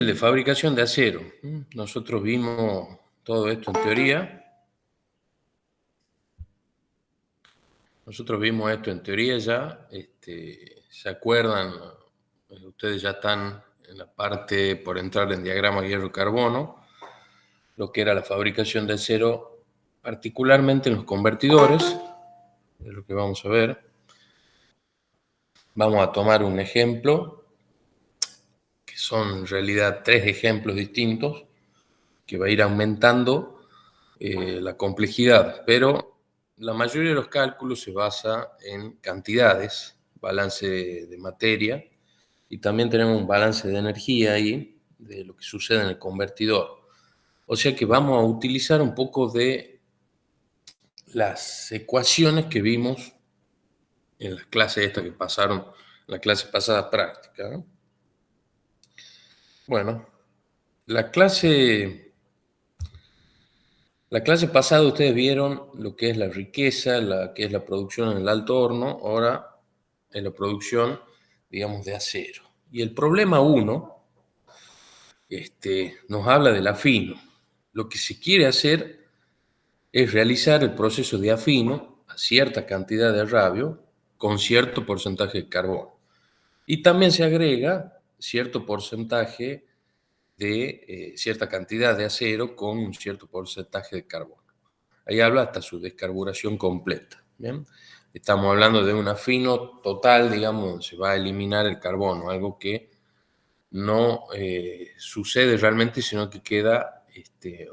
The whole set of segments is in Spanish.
De fabricación de acero. Nosotros vimos todo esto en teoría. Ya. ¿Se acuerdan? Ustedes ya están en la parte por entrar en diagrama hierro-carbono, lo que era la fabricación de acero, particularmente en los convertidores, es lo que vamos a ver. Vamos a tomar un ejemplo, que son en realidad 3 ejemplos distintos, que va a ir aumentando la complejidad, pero la mayoría de los cálculos se basa en cantidades, balance de materia, y también tenemos un balance de energía ahí, de lo que sucede en el convertidor. O sea que vamos a utilizar un poco de las ecuaciones que vimos en las clases estas que pasaron, la clase pasada práctica, ¿no? Bueno, la clase pasada ustedes vieron lo que es la riqueza, que es la producción en el alto horno, ahora en la producción, digamos, de acero. Y el problema 1 nos habla del afino. Lo que se quiere hacer es realizar el proceso de afino a cierta cantidad de rabio con cierto porcentaje de carbono. Y también se agrega cierto porcentaje de cierta cantidad de acero con un cierto porcentaje de carbono. Ahí habla hasta su descarburación completa. ¿Bien? Estamos hablando de un afino total, digamos, donde se va a eliminar el carbono, algo que no sucede realmente, sino que queda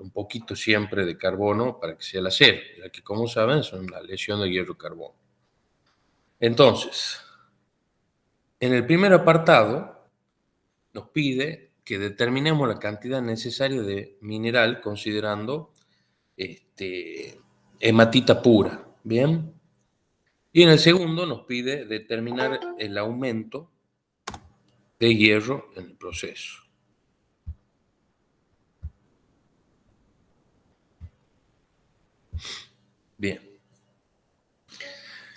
un poquito siempre de carbono para que sea el acero, ya que, como saben, son la aleación de hierro-carbono. Entonces, en el primer apartado nos pide que determinemos la cantidad necesaria de mineral considerando hematita pura, ¿bien? Y en el segundo nos pide determinar el aumento de hierro en el proceso. Bien.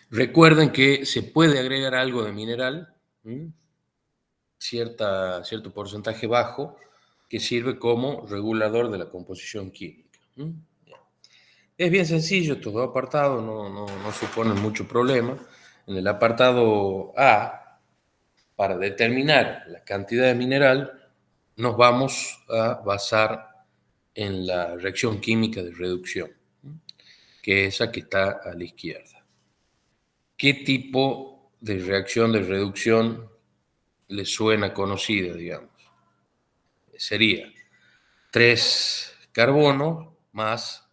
Recuerden que se puede agregar algo de mineral, cierto porcentaje bajo, que sirve como regulador de la composición química. Es bien sencillo, estos dos apartados no suponen mucho problema. En el apartado A, para determinar la cantidad de mineral, nos vamos a basar en la reacción química de reducción, que es esa que está a la izquierda. ¿Qué tipo de reacción de reducción le suena conocida, digamos? Sería 3 carbonos más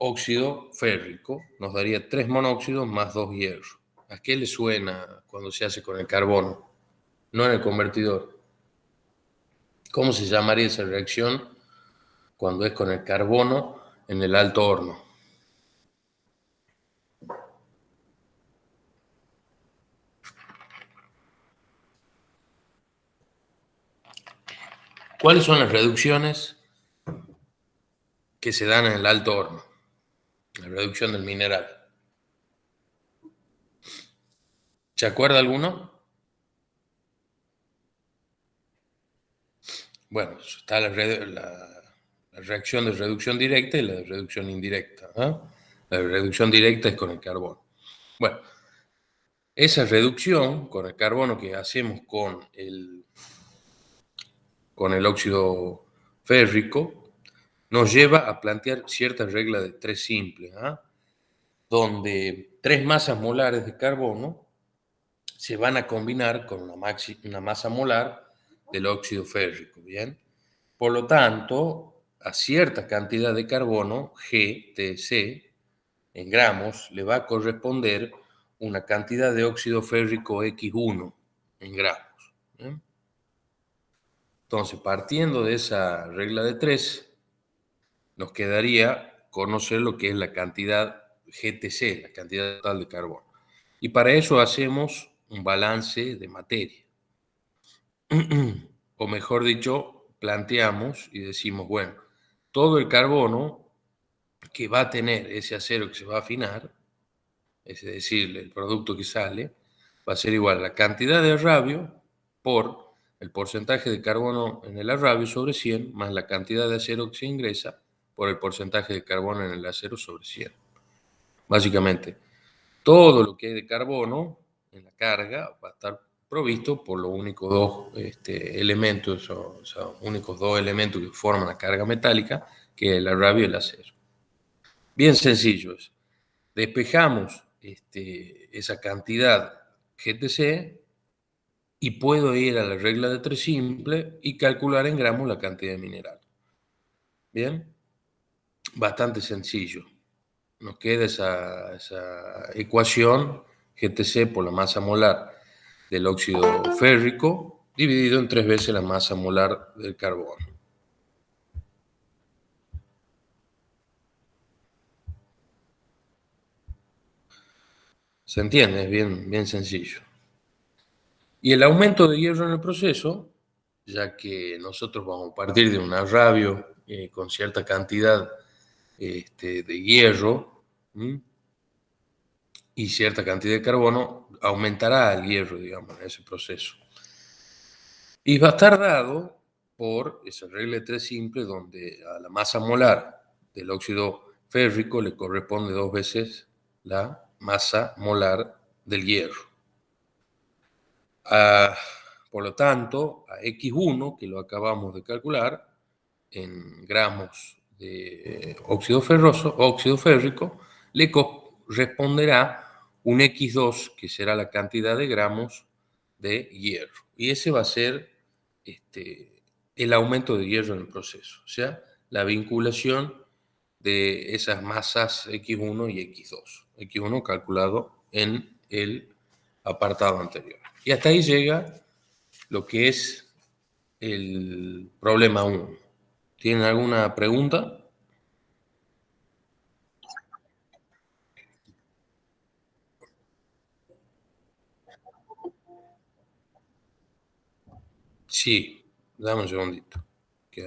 óxido férrico, nos daría 3 monóxidos más 2 hierro. ¿A qué le suena cuando se hace con el carbono? No en el convertidor. ¿Cómo se llamaría esa reacción cuando es con el carbono en el alto horno? ¿Cuáles son las reducciones que se dan en el alto horno? La reducción del mineral. ¿Se acuerda alguno? Bueno, está la reacción de reducción directa y la de reducción indirecta. La de reducción directa es con el carbono. Bueno, esa reducción con el carbono que hacemos con el óxido férrico nos lleva a plantear cierta regla de 3 simple, donde 3 masas molares de carbono se van a combinar con una masa molar del óxido férrico, ¿bien? Por lo tanto, a cierta cantidad de carbono, GTC, en gramos, le va a corresponder una cantidad de óxido férrico X1 en gramos. ¿Bien? Entonces, partiendo de esa regla de 3, nos quedaría conocer lo que es la cantidad GTC, la cantidad total de carbono. Y para eso hacemos un balance de materia. O mejor dicho, planteamos y decimos, bueno, todo el carbono que va a tener ese acero que se va a afinar, es decir, el producto que sale, va a ser igual a la cantidad de rabio por el porcentaje de carbono en el arrabio sobre 100 más la cantidad de acero que se ingresa por el porcentaje de carbono en el acero sobre 100. Básicamente, todo lo que hay de carbono en la carga va a estar provisto por los únicos dos elementos, o sea, únicos dos elementos que forman la carga metálica, que es el arrabio y el acero. Bien sencillo eso. Despejamos esa cantidad GTC y puedo ir a la regla de 3 simple y calcular en gramos la cantidad de mineral. Bien, bastante sencillo. Nos queda esa ecuación GTC por la masa molar del óxido férrico dividido en 3 veces la masa molar del carbono. ¿Se entiende? Es bien, bien sencillo. Y el aumento de hierro en el proceso, ya que nosotros vamos a partir de un arrabio con cierta cantidad de hierro y cierta cantidad de carbono, aumentará el hierro, digamos, en ese proceso. Y va a estar dado por esa regla de 3 simple, donde a la masa molar del óxido férrico le corresponde 2 veces la masa molar del hierro. Por lo tanto, a X1, que lo acabamos de calcular, en gramos de óxido férrico, le corresponderá un X2, que será la cantidad de gramos de hierro. Y ese va a ser el aumento de hierro en el proceso, o sea, la vinculación de esas masas X1 y X2. X1 calculado en el apartado anterior. Y hasta ahí llega lo que es el problema 1. ¿Tienen alguna pregunta? Sí, dame un segundito, que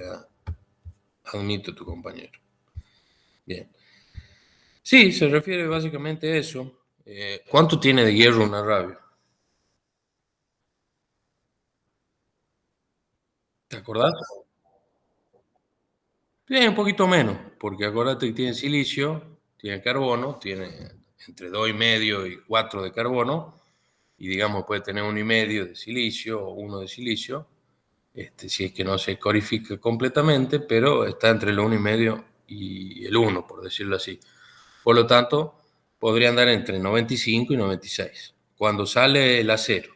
admito a tu compañero. Bien. Sí, se refiere básicamente a eso. ¿Cuánto tiene de hierro una rabia? ¿Te acordás? Tiene un poquito menos, porque acuérdate que tiene silicio, tiene carbono, tiene entre 2,5 y 4 de carbono, y digamos puede tener 1,5 de silicio o 1 de silicio, si es que no se corifica completamente, pero está entre el 1,5 y el 1, por decirlo así. Por lo tanto, podría andar entre 95 y 96. Cuando sale el acero,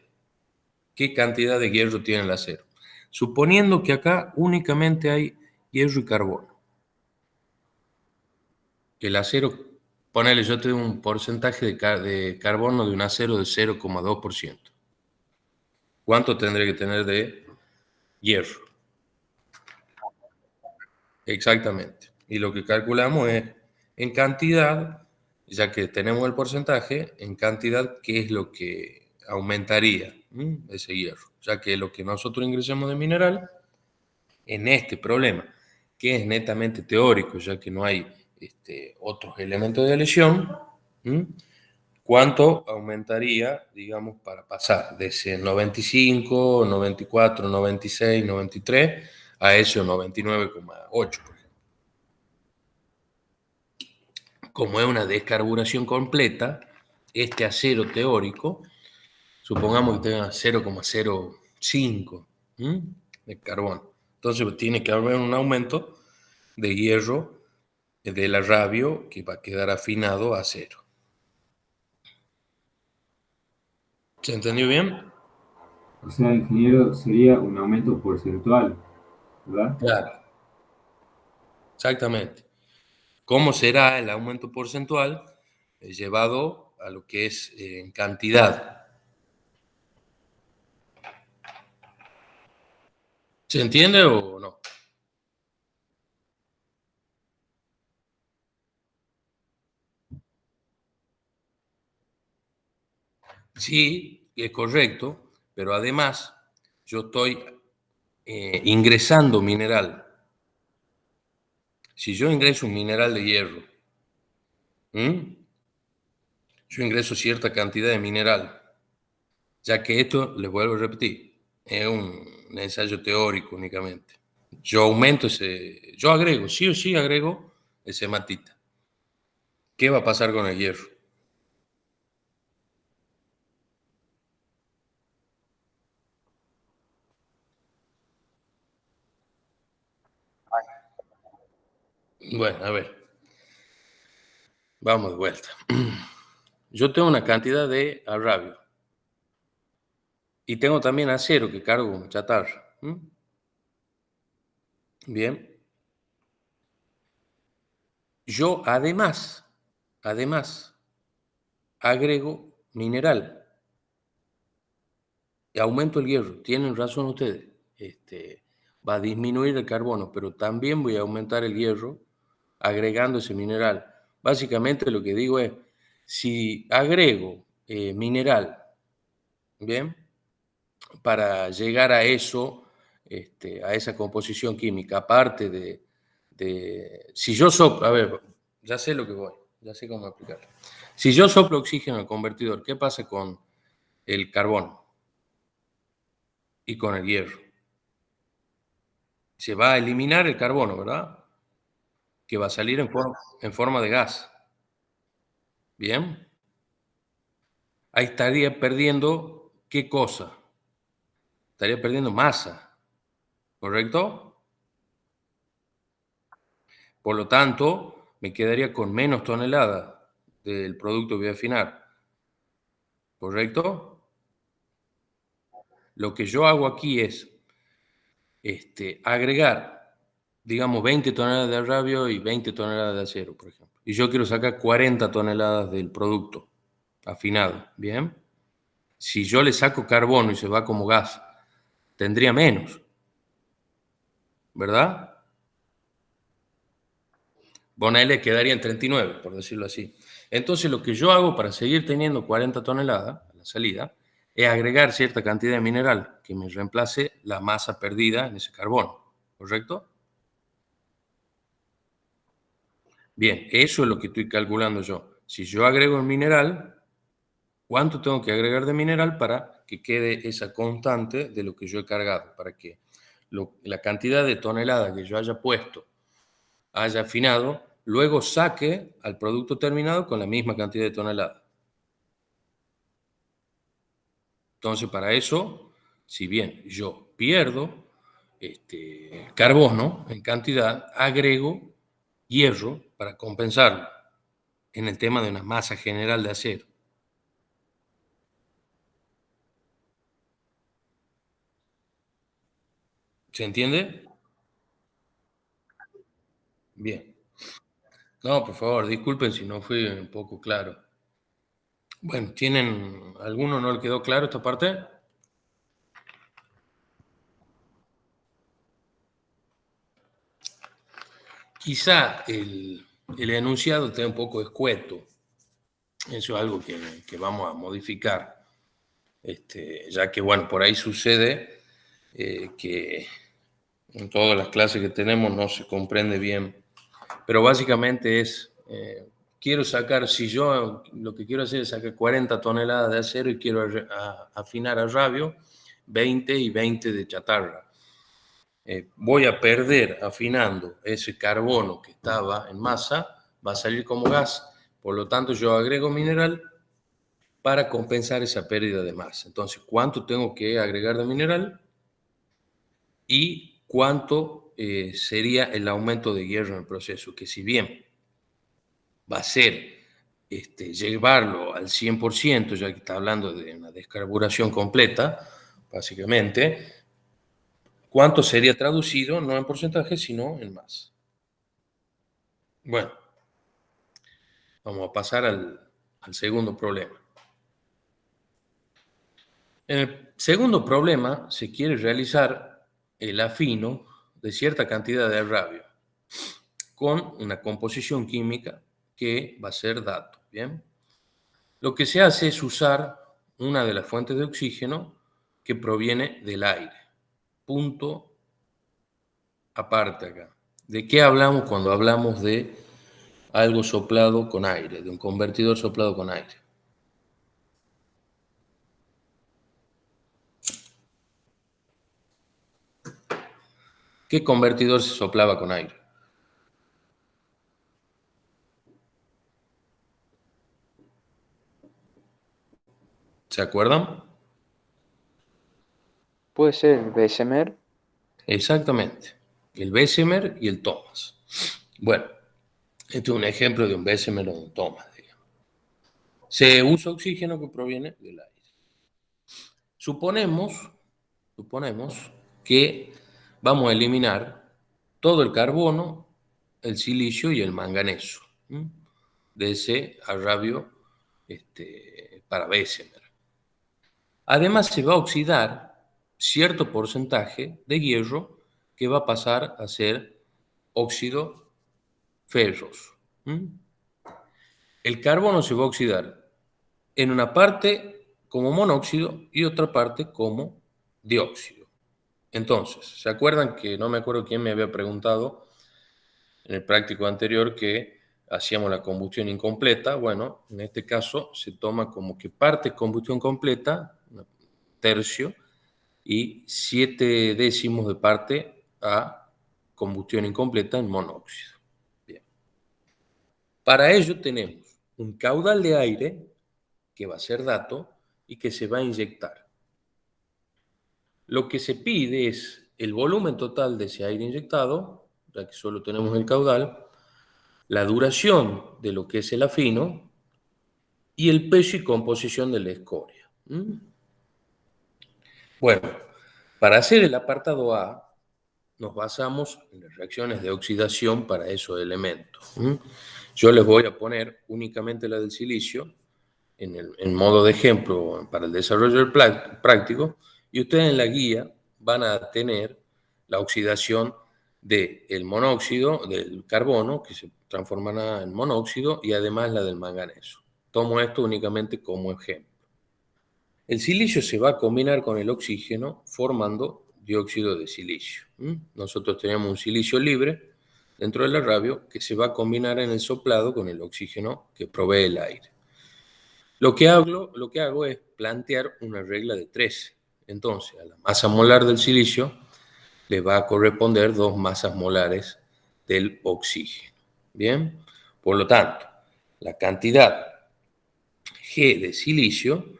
¿qué cantidad de hierro tiene el acero? Suponiendo que acá únicamente hay hierro y carbono. El acero, ponele, yo tengo un porcentaje de carbono de un acero de 0,2%. ¿Cuánto tendré que tener de hierro? Exactamente. Y lo que calculamos es en cantidad, ya que tenemos el porcentaje, en cantidad, ¿qué es lo que aumentaría ese hierro? Ya que lo que nosotros ingresamos de mineral en este problema, que es netamente teórico, ya que no hay otros elementos de lesión, ¿cuánto aumentaría, digamos, para pasar de ese 95, 94, 96, 93 a ese 99,8? Como es una descarburación completa, este acero teórico, supongamos que tenga 0,05 de carbono. Entonces tiene que haber un aumento de hierro del arrabio que va a quedar afinado a cero. ¿Se entendió bien? O sea, ingeniero, sería un aumento porcentual, ¿verdad? Claro, exactamente. ¿Cómo será el aumento porcentual llevado a lo que es en cantidad? ¿Se entiende o no? Sí, es correcto, pero además yo estoy ingresando mineral. Si yo ingreso un mineral de hierro, yo ingreso cierta cantidad de mineral, ya que esto, les vuelvo a repetir, es un ensayo teórico únicamente. Yo agrego, sí o sí agrego esa hematita. ¿Qué va a pasar con el hierro? Bueno, a ver, vamos de vuelta. Yo tengo una cantidad de arrabio y tengo también acero que cargo como chatarra. Bien, yo además, agrego mineral y aumento el hierro. Tienen razón ustedes. Va a disminuir el carbono, pero también voy a aumentar el hierro agregando ese mineral. Básicamente lo que digo es, si agrego mineral, ¿bien? Para llegar a eso, a esa composición química, aparte si yo soplo, a ver, ya sé lo que voy, ya sé cómo aplicarlo. Si yo soplo oxígeno al convertidor, ¿qué pasa con el carbono y con el hierro? Se va a eliminar el carbono, ¿verdad? Que va a salir en forma de gas. Bien, ahí estaría perdiendo, ¿qué cosa? Estaría perdiendo masa, ¿correcto? Por lo tanto, me quedaría con menos toneladas del producto que voy a afinar, ¿correcto? Lo que yo hago aquí es agregar, digamos, 20 toneladas de arrabio y 20 toneladas de acero, por ejemplo. Y yo quiero sacar 40 toneladas del producto afinado, ¿bien? Si yo le saco carbono y se va como gas, tendría menos, ¿verdad? Bueno, ahí le quedaría en 39, por decirlo así. Entonces, lo que yo hago para seguir teniendo 40 toneladas a la salida es agregar cierta cantidad de mineral que me reemplace la masa perdida en ese carbono, ¿correcto? Bien, eso es lo que estoy calculando yo. Si yo agrego el mineral, ¿cuánto tengo que agregar de mineral para que quede esa constante de lo que yo he cargado? Para que la cantidad de toneladas que yo haya puesto, haya afinado, luego saque al producto terminado con la misma cantidad de toneladas. Entonces, para eso, si bien yo pierdo carbono en cantidad, agrego hierro para compensarlo en el tema de una masa general de acero. ¿Se entiende? Bien. No, por favor, disculpen si no fui un poco claro. Bueno, ¿tienen alguno no le quedó claro esta parte? Quizá el enunciado esté un poco escueto. Eso es algo que vamos a modificar. Ya que, bueno, por ahí sucede que en todas las clases que tenemos no se comprende bien, pero básicamente es, quiero sacar, si yo lo que quiero hacer es sacar 40 toneladas de acero y quiero afinar a rabio 20 y 20 de chatarra. Voy a perder afinando ese carbono que estaba en masa, va a salir como gas, por lo tanto yo agrego mineral para compensar esa pérdida de masa. Entonces, ¿cuánto tengo que agregar de mineral? Y cuánto sería el aumento de hierro en el proceso, que si bien va a ser llevarlo al 100%, ya que está hablando de una descarburación completa, básicamente, ¿cuánto sería traducido no en porcentaje, sino en masa? Bueno, vamos a pasar al segundo problema. En el segundo problema se quiere realizar el afino de cierta cantidad de rabio con una composición química que va a ser dato, ¿bien? Lo que se hace es usar una de las fuentes de oxígeno que proviene del aire. Punto aparte acá. ¿De qué hablamos cuando hablamos de algo soplado con aire, de un convertidor soplado con aire? ¿Qué convertidor se soplaba con aire? ¿Se acuerdan? Puede ser el Bessemer. Exactamente. El Bessemer y el Thomas. Bueno, este es un ejemplo de un Bessemer o un Thomas, digamos. Se usa oxígeno que proviene del aire. Suponemos que vamos a eliminar todo el carbono, el silicio y el manganeso de ese arrabio para Bessemer. Además, se va a oxidar cierto porcentaje de hierro que va a pasar a ser óxido ferroso. El carbono se va a oxidar en una parte como monóxido y otra parte como dióxido. Entonces, ¿se acuerdan que no me acuerdo quién me había preguntado en el práctico anterior que hacíamos la combustión incompleta? Bueno, en este caso se toma como que parte combustión completa, un tercio, y 7 décimos de parte a combustión incompleta en monóxido. Bien. Para ello tenemos un caudal de aire que va a ser dato y que se va a inyectar. Lo que se pide es el volumen total de ese aire inyectado, ya que solo tenemos el caudal, la duración de lo que es el afino y el peso y composición de la escoria. Bueno, para hacer el apartado A, nos basamos en las reacciones de oxidación para esos elementos. Yo les voy a poner únicamente la del silicio en modo de ejemplo para el desarrollo del práctico, y ustedes en la guía van a tener la oxidación del monóxido, del carbono, que se transformará en monóxido, y además la del manganeso. Tomo esto únicamente como ejemplo. El silicio se va a combinar con el oxígeno formando dióxido de silicio. Nosotros tenemos un silicio libre dentro del arrabio que se va a combinar en el soplado con el oxígeno que provee el aire. Lo que hago es plantear una regla de 3. Entonces, a la masa molar del silicio le va a corresponder 2 masas molares del oxígeno. Bien, por lo tanto, la cantidad G de silicio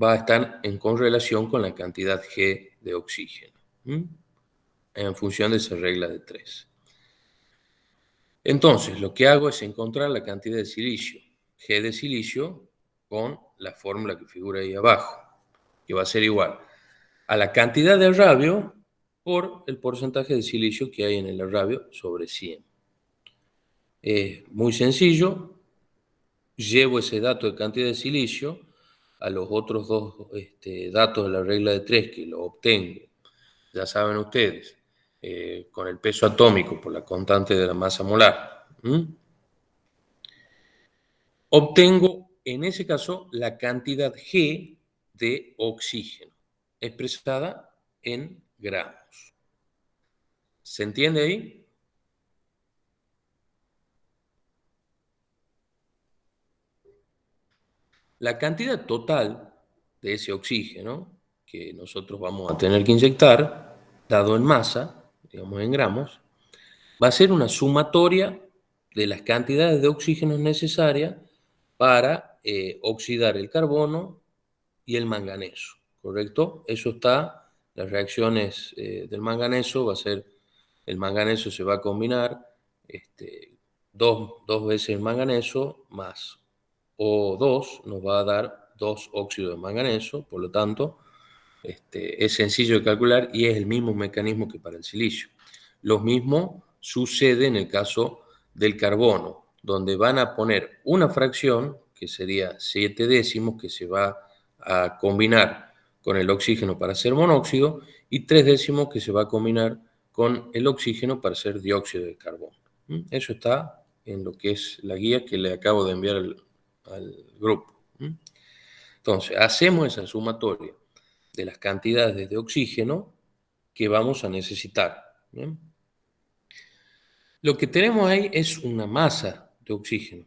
va a estar en correlación con la cantidad G de oxígeno, en función de esa regla de 3. Entonces, lo que hago es encontrar la cantidad de silicio, G de silicio, con la fórmula que figura ahí abajo, que va a ser igual a la cantidad de arrabio por el porcentaje de silicio que hay en el arrabio sobre 100. Es muy sencillo, llevo ese dato de cantidad de silicio a los otros dos datos de la regla de 3 que lo obtengo, ya saben ustedes, con el peso atómico por la constante de la masa molar. Obtengo, en ese caso, la cantidad G de oxígeno, expresada en gramos. ¿Se entiende ahí? La cantidad total de ese oxígeno que nosotros vamos a tener que inyectar, dado en masa, digamos en gramos, va a ser una sumatoria de las cantidades de oxígeno necesarias para oxidar el carbono y el manganeso, ¿correcto? Eso está, las reacciones del manganeso va a ser, el manganeso se va a combinar dos veces el manganeso más O2 nos va a dar 2 óxidos de manganeso, por lo tanto, es sencillo de calcular y es el mismo mecanismo que para el silicio. Lo mismo sucede en el caso del carbono, donde van a poner una fracción, que sería 7 décimos, que se va a combinar con el oxígeno para hacer monóxido, y 3 décimos que se va a combinar con el oxígeno para hacer dióxido de carbono. Eso está en lo que es la guía que le acabo de enviar al grupo. Entonces, hacemos esa sumatoria de las cantidades de oxígeno que vamos a necesitar. ¿Bien? Lo que tenemos ahí es una masa de oxígeno.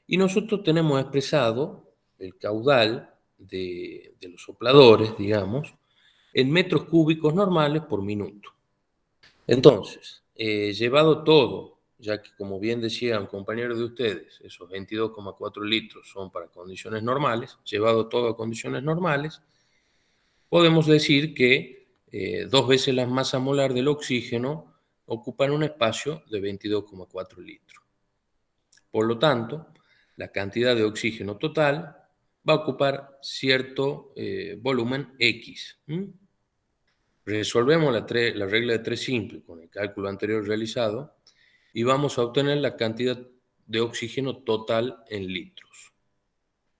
Y nosotros tenemos expresado el caudal de los sopladores, digamos, en metros cúbicos normales por minuto. Entonces, llevado todo, ya que como bien decía un compañero de ustedes, esos 22,4 litros son para condiciones normales, llevado todo a condiciones normales, podemos decir que 2 veces la masa molar del oxígeno ocupan un espacio de 22,4 litros. Por lo tanto, la cantidad de oxígeno total va a ocupar cierto volumen X. Resolvemos la regla de 3 simple con el cálculo anterior realizado y vamos a obtener la cantidad de oxígeno total en litros.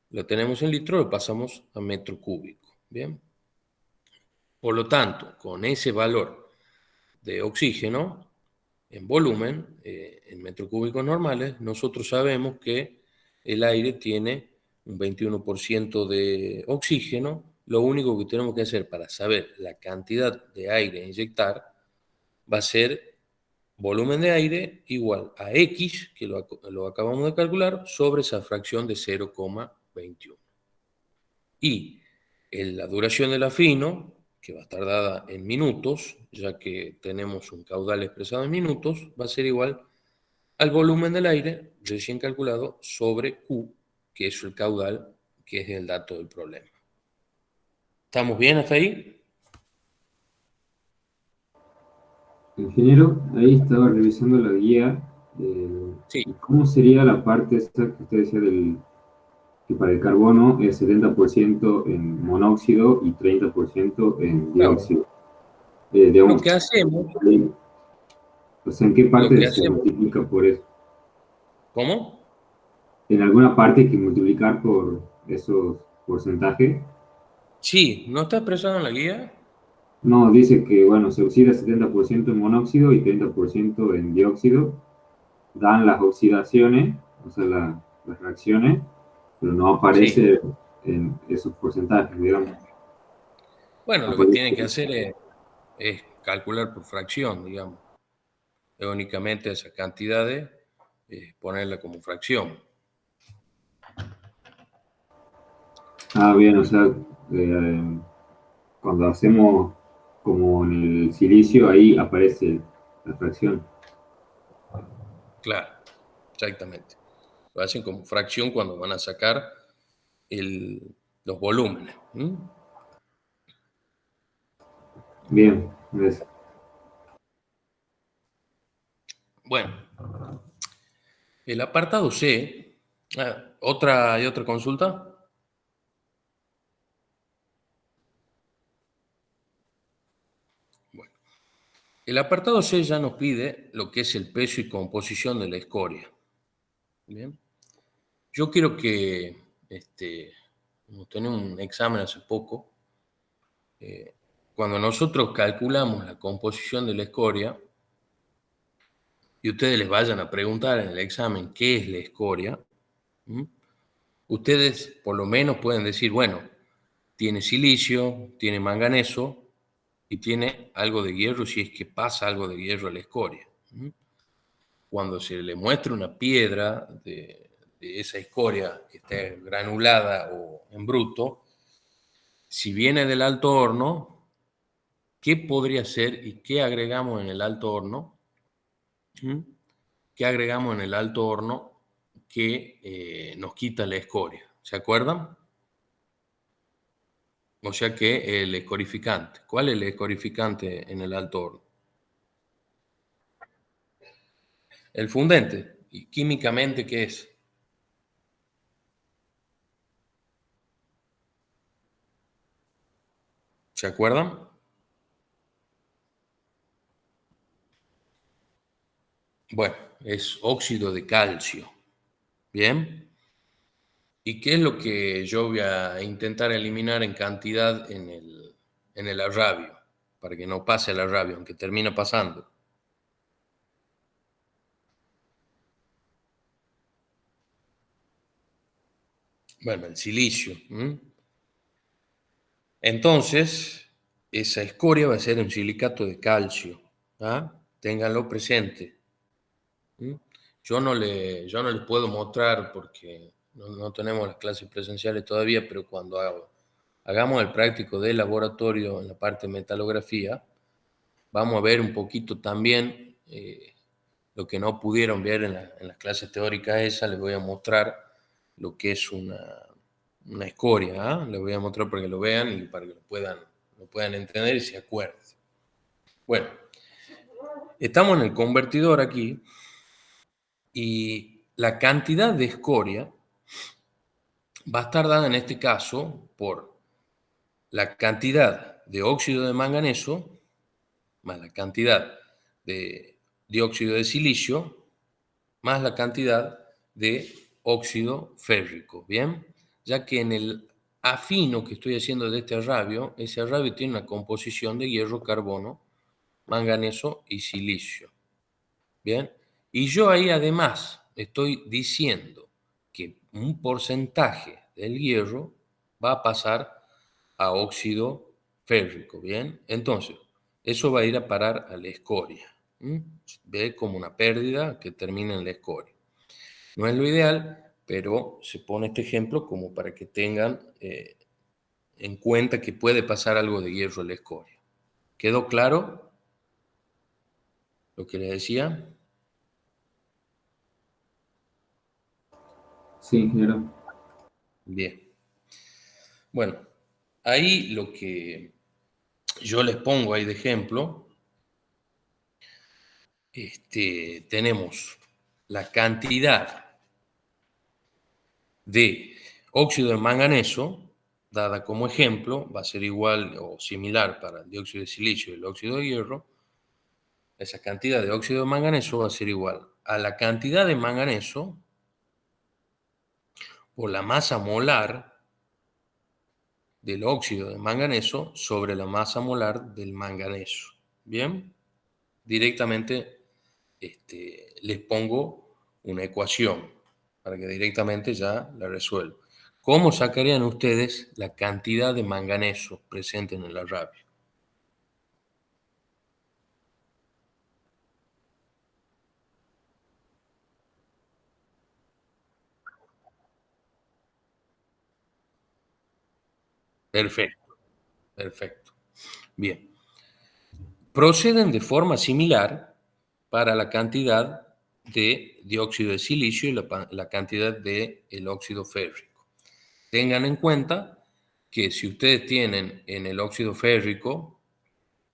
Lo tenemos en litros, lo pasamos a metro cúbico. Bien. Por lo tanto, con ese valor de oxígeno en volumen, en metros cúbicos normales, nosotros sabemos que el aire tiene un 21% de oxígeno. Lo único que tenemos que hacer para saber la cantidad de aire a inyectar va a ser volumen de aire igual a X, que lo acabamos de calcular, sobre esa fracción de 0,21. Y la duración del afino, que va a estar dada en minutos, ya que tenemos un caudal expresado en minutos, va a ser igual al volumen del aire recién calculado sobre Q, que es el caudal, que es el dato del problema. ¿Estamos bien hasta ahí? Ingeniero, ahí estaba revisando la guía. Sí. ¿Y cómo sería la parte esta que usted decía que para el carbono es 70% en monóxido y 30% en Claro. dióxido? Lo Digamos, que hacemos, o sea, ¿en qué lo parte que se hacemos, multiplica por eso? ¿cómo? ¿En alguna parte hay que multiplicar por esos porcentajes? Sí, ¿no está expresado en la guía? No, dice que, bueno, se oxida 70% en monóxido y 30% en dióxido. Dan las oxidaciones, o sea, las reacciones, pero no Sí. aparece en esos porcentajes, digamos. Bueno, lo que tienen que Aparece. hacer es calcular por fracción, digamos. Es únicamente esa cantidad de ponerla como fracción. Ah, bien, o sea, cuando hacemos como en el silicio, ahí aparece la fracción. Claro, exactamente. Lo hacen como fracción cuando van a sacar los volúmenes. Bien, ¿ves? Bueno, el apartado C. ¿Hay otra consulta? Bueno, el apartado C ya nos pide lo que es el peso y composición de la escoria. Bien. Yo quiero que, como tenemos un examen hace poco, cuando nosotros calculamos la composición de la escoria, y ustedes les vayan a preguntar en el examen qué es la escoria, ustedes por lo menos pueden decir, bueno, tiene silicio, tiene manganeso y tiene algo de hierro si es que pasa algo de hierro a la escoria. Cuando se le muestra una piedra de esa escoria que esté granulada o en bruto, si viene del alto horno, ¿qué podría ser y qué agregamos en el alto horno? ¿Qué agregamos en el alto horno que nos quita la escoria? ¿Se acuerdan? O sea que el escorificante. ¿Cuál es el escorificante en el alto horno? El fundente. ¿Y químicamente qué es? ¿Se acuerdan? Bueno, es óxido de calcio. ¿Bien? ¿Y qué es lo que yo voy a intentar eliminar en cantidad en el arrabio? Para que no pase el arrabio, aunque termina pasando. Bueno, el silicio. Entonces, esa escoria va a ser un silicato de calcio. ¿Ah? Ténganlo presente. Yo no les puedo mostrar porque no tenemos las clases presenciales todavía, pero cuando hagamos el práctico de laboratorio en la parte de metalografía, vamos a ver un poquito también lo que no pudieron ver en las clases teóricas esas. Les voy a mostrar lo que es una escoria. Les voy a mostrar para que lo vean y para que lo puedan entender y se acuerden. Bueno, estamos en el convertidor aquí y la cantidad de escoria va a estar dada en este caso por la cantidad de óxido de manganeso más la cantidad de dióxido de silicio más la cantidad de óxido férrico, ¿bien? Ya que en el afino que estoy haciendo de este rabio, ese rabio tiene una composición de hierro, carbono, manganeso y silicio, ¿bien? Y yo ahí además estoy diciendo que un porcentaje del hierro va a pasar a óxido férrico, ¿bien? Entonces, eso va a ir a parar a la escoria. Ve como una pérdida que termina en la escoria. No es lo ideal, pero se pone este ejemplo como para que tengan en cuenta que puede pasar algo de hierro a la escoria. ¿Quedó claro lo que les decía? Sí, ingeniero. Bien. Bueno, ahí lo que yo les pongo ahí de ejemplo, tenemos la cantidad de óxido de manganeso, dada como ejemplo, va a ser igual o similar para el dióxido de silicio y el óxido de hierro. Esa cantidad de óxido de manganeso va a ser igual a la cantidad de manganeso por la masa molar del óxido de manganeso sobre la masa molar del manganeso. Bien, directamente les pongo una ecuación para que directamente ya la resuelvan. ¿Cómo sacarían ustedes la cantidad de manganeso presente en el rabio? Perfecto, perfecto. Bien. Proceden de forma similar para la cantidad de dióxido de silicio y la cantidad de el óxido férrico. Tengan en cuenta que si ustedes tienen en el óxido férrico,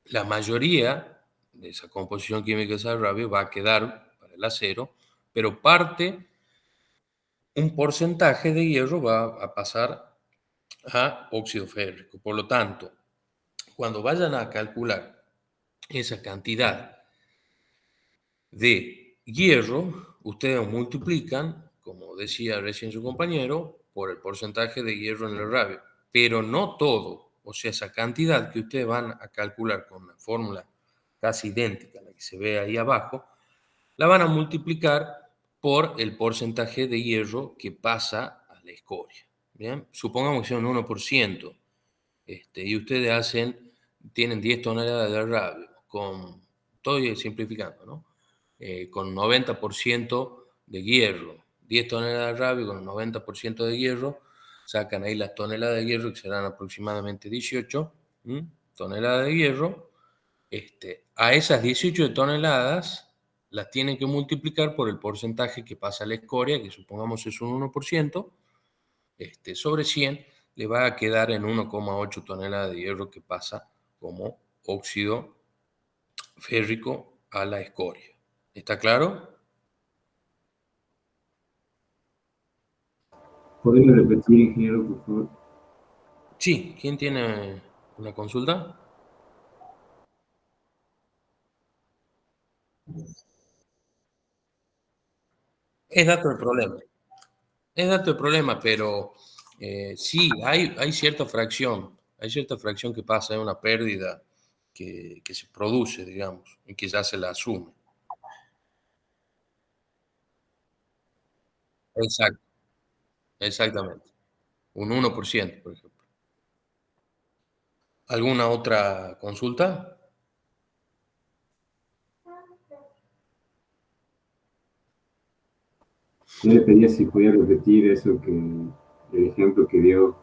la mayoría de esa composición química de ese rabio va a quedar para el acero, pero un porcentaje de hierro va a pasar a óxido férrico. Por lo tanto, cuando vayan a calcular esa cantidad de hierro, ustedes multiplican, como decía recién su compañero, por el porcentaje de hierro en el rabio, pero no todo, o sea, esa cantidad que ustedes van a calcular con una fórmula casi idéntica a la que se ve ahí abajo, la van a multiplicar por el porcentaje de hierro que pasa a la escoria. ¿Bien? Supongamos que sea un 1%, y ustedes tienen 10 toneladas de rabio, estoy simplificando, ¿no? Con 90% de hierro, 10 toneladas de rabio con 90% de hierro, sacan ahí las toneladas de hierro, que serán aproximadamente 18 toneladas de hierro. A esas 18 toneladas las tienen que multiplicar por el porcentaje que pasa a la escoria, que supongamos es un 1%, sobre 100 le va a quedar en 1,8 toneladas de hierro que pasa como óxido férrico a la escoria. ¿Está claro? ¿Podría repetir, ingeniero, por favor? Sí, ¿quién tiene una consulta? Es dato del problema. Es dato del problema, pero sí, hay cierta fracción que pasa, hay una pérdida que se produce, digamos, y que ya se la asume. Exacto, exactamente. Un 1%, por ejemplo. ¿Alguna otra consulta? Yo le pedía si podía repetir eso el ejemplo que dio,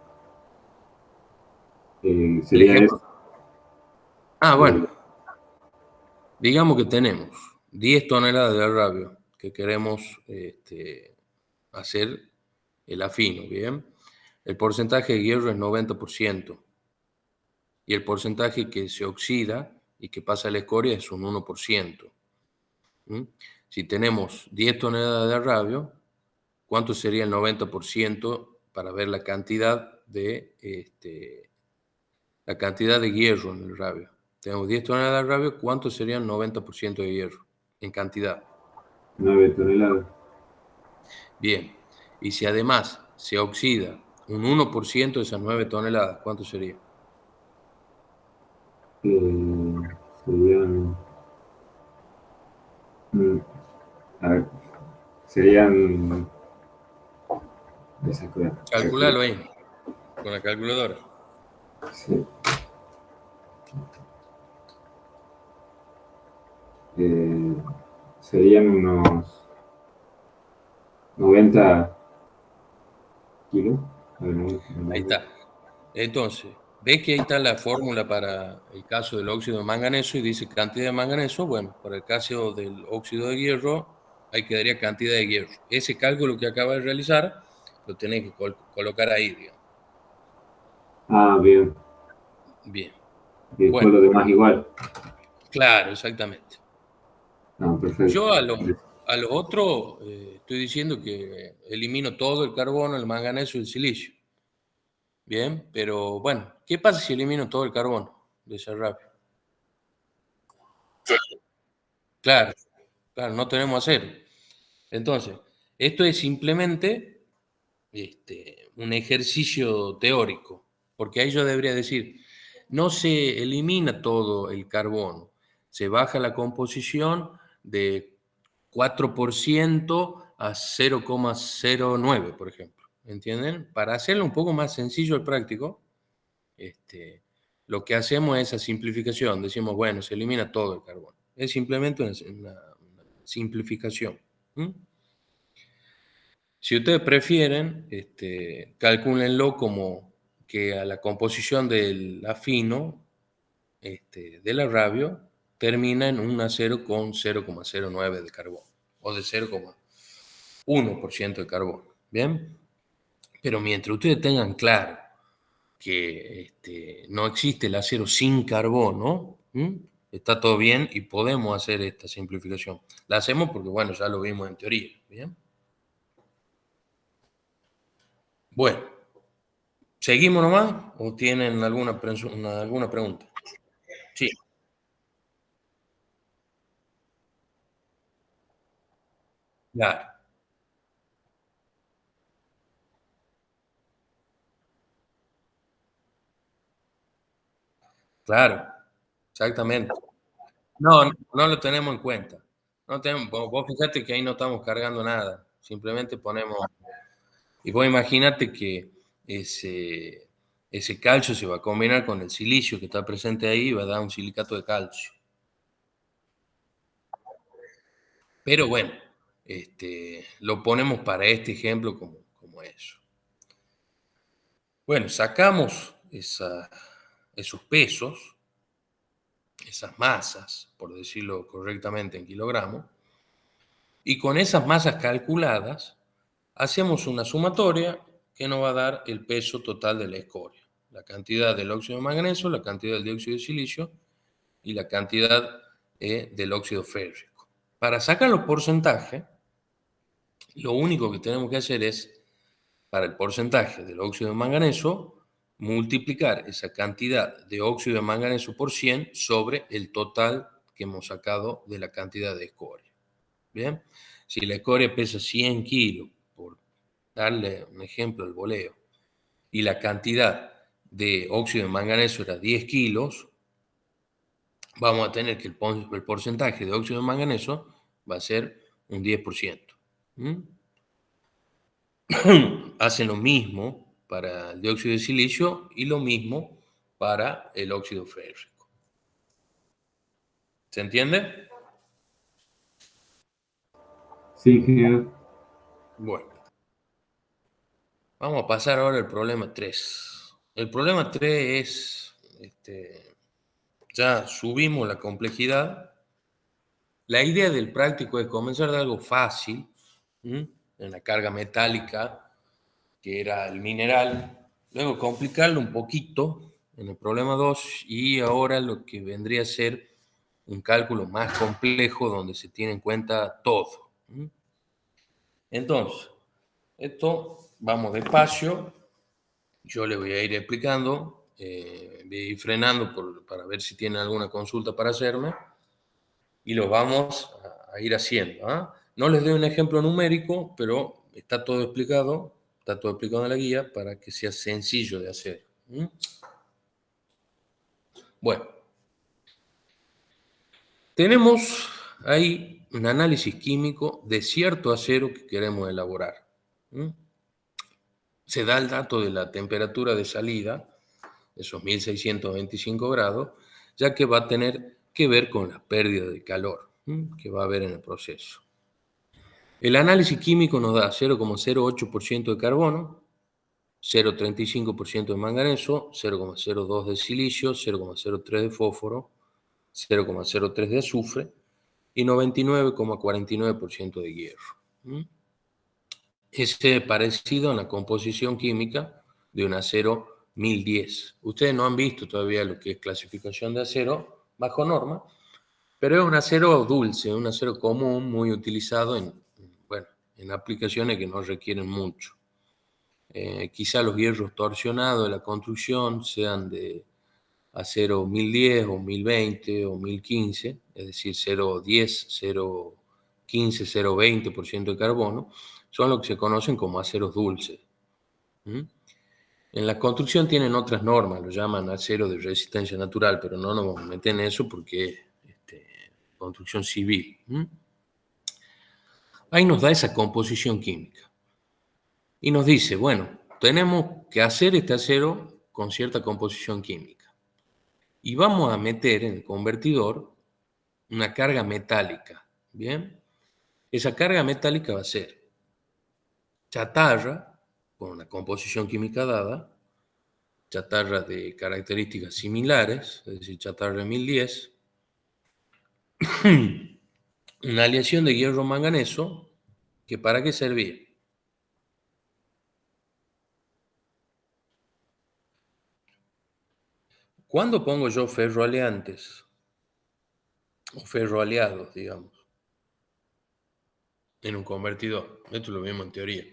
El sería ejemplo. eso. Ah, bueno. Digamos que tenemos 10 toneladas de rabio que queremos hacer el afino, ¿bien? El porcentaje de hierro es 90% y el porcentaje que se oxida y que pasa a la escoria es un 1%. ¿Mm? Si tenemos 10 toneladas de rabio, ¿cuánto sería el 90% para ver la cantidad de hierro en el rabio? Tenemos 10 toneladas de rabio, ¿cuánto sería el 90% de hierro en cantidad? 9 toneladas. Bien, y si además se oxida un 1% de esas 9 toneladas, ¿cuánto sería? Serían. mm, A ver, serían. Calculalo ahí, con la calculadora. Sí. Eh, Serían unos 90 kilos. A ver, Ahí está. Entonces, ves que ahí está la fórmula para el caso del óxido de manganeso y dice cantidad de manganeso. Bueno, para el caso del óxido de hierro, ahí quedaría cantidad de hierro. Ese cálculo que acaba de realizar, lo tenés que colocar ahí, digamos. Bien. Bien. Y después Bueno, lo demás igual. claro, exactamente. Perfecto. Yo a los otros estoy diciendo que elimino todo el carbono, el manganeso y el silicio. Bien, pero bueno, ¿qué pasa si elimino todo el carbono de ese rabio? Claro, claro, no tenemos acero. Entonces, esto es simplemente un ejercicio teórico, porque ahí yo debería decir, no se elimina todo el carbono, se baja la composición de 4% a 0,09, por ejemplo. ¿Entienden? Para hacerlo un poco más sencillo y práctico, lo que hacemos es esa simplificación. Decimos, bueno, se elimina todo el carbono. Es simplemente una simplificación. ¿Mm? Si ustedes prefieren, calcúlenlo como que a la composición del afino del arrabio termina en un acero con 0,09 de carbono o de 0,1% de carbono. ¿Bien? Pero mientras ustedes tengan claro que no existe el acero sin carbono, ¿m? Está todo bien y podemos hacer esta simplificación. La hacemos porque, bueno, ya lo vimos en teoría. ¿Bien? Bueno, ¿seguimos nomás o tienen alguna pregunta? Sí, claro, claro, exactamente. No, no lo tenemos en cuenta. No tenemos, vos fíjate que ahí no estamos cargando nada. Simplemente ponemos. Y vos imagínate que ese, ese calcio se va a combinar con el silicio que está presente ahí y va a dar un silicato de calcio. Pero bueno, lo ponemos para este ejemplo como eso. Bueno, sacamos esos pesos, esas masas, por decirlo correctamente en kilogramos, y con esas masas calculadas hacemos una sumatoria que nos va a dar el peso total de la escoria, la cantidad del óxido de manganeso, la cantidad del dióxido de silicio y la cantidad del óxido férrico. Para sacar los porcentajes, lo único que tenemos que hacer es, para el porcentaje del óxido de manganeso, multiplicar esa cantidad de óxido de manganeso por 100 sobre el total que hemos sacado de la cantidad de escoria. Bien, si la escoria pesa 100 kilos, por darle un ejemplo al voleo, y la cantidad de óxido de manganeso era 10 kilos, vamos a tener que el porcentaje de óxido de manganeso va a ser un 10%. ¿Mm? Hacen lo mismo para el dióxido de silicio y lo mismo para el óxido férrico. ¿Se entiende? Sí, ingeniero. Bueno, vamos a pasar ahora al problema 3. El problema 3 es, ya subimos la complejidad La idea del práctico es comenzar de algo fácil, en la carga metálica, que era el mineral, luego complicarlo un poquito en el problema 2 y ahora lo que vendría a ser un cálculo más complejo donde se tiene en cuenta todo. Entonces, esto vamos despacio, yo le voy a ir explicando, voy a ir frenando para ver si tiene alguna consulta para hacerme y lo vamos a ir haciendo. No les doy un ejemplo numérico, pero está todo explicado en la guía para que sea sencillo de hacer. Bueno, tenemos ahí un análisis químico de cierto acero que queremos elaborar. Se da el dato de la temperatura de salida, esos 1625 grados, ya que va a tener que ver con la pérdida de calor que va a haber en el proceso. El análisis químico nos da 0,08% de carbono, 0,35% de manganeso, 0,02 de silicio, 0,03 de fósforo, 0,03 de azufre y 99,49% de hierro. Es parecido a la composición química de un acero 1010. Ustedes no han visto todavía lo que es clasificación de acero bajo norma, pero es un acero dulce, un acero común muy utilizado en aplicaciones que no requieren mucho. Quizá los hierros torsionados de la construcción sean de acero 1010 o 1020 o 1015, es decir, 0,10, 0,15, 0,20% de carbono, son lo que se conocen como aceros dulces. En la construcción tienen otras normas, lo llaman acero de resistencia natural, pero no nos vamos a meter en eso porque es construcción civil. Ahí nos da esa composición química. Y nos dice, bueno, tenemos que hacer este acero con cierta composición química. Y vamos a meter en el convertidor una carga metálica, ¿bien? Esa carga metálica va a ser chatarra, con una composición química dada, chatarra de características similares, es decir, chatarra 1010, una aleación de hierro manganeso, que ¿para qué servía? ¿Cuándo pongo yo ferroaleantes o ferroaleados, digamos, en un convertidor? Esto es lo mismo en teoría.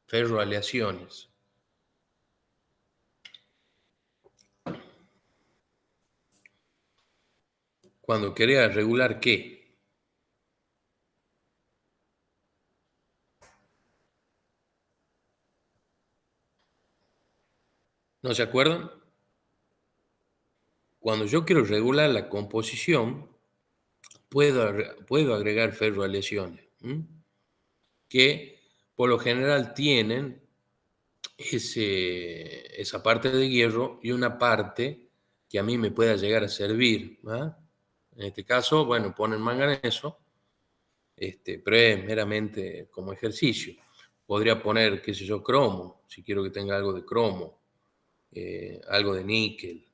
Ferroaleaciones. Cuando quería regular ¿qué? ¿No se acuerdan? Cuando yo quiero regular la composición, puedo agregar ferroaleaciones, que por lo general tienen esa parte de hierro y una parte que a mí me pueda llegar a servir. En este caso, bueno, ponen manganeso, pero es meramente como ejercicio. Podría poner, qué sé yo, cromo, si quiero que tenga algo de cromo, algo de níquel,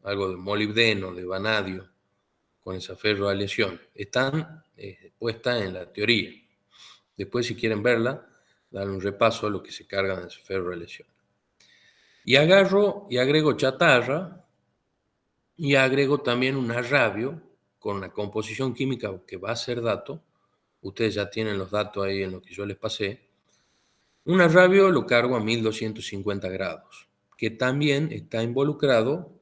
algo de molibdeno, de vanadio, con esa ferroaleación. Están puestas en la teoría. Después, si quieren verla, dan un repaso a lo que se cargan de esa ferroaleación. Y agarro y agrego chatarra y agrego también un arrabio con la composición química que va a ser dato. Ustedes ya tienen los datos ahí en lo que yo les pasé. Un arrabio lo cargo a 1250 grados, que también está involucrado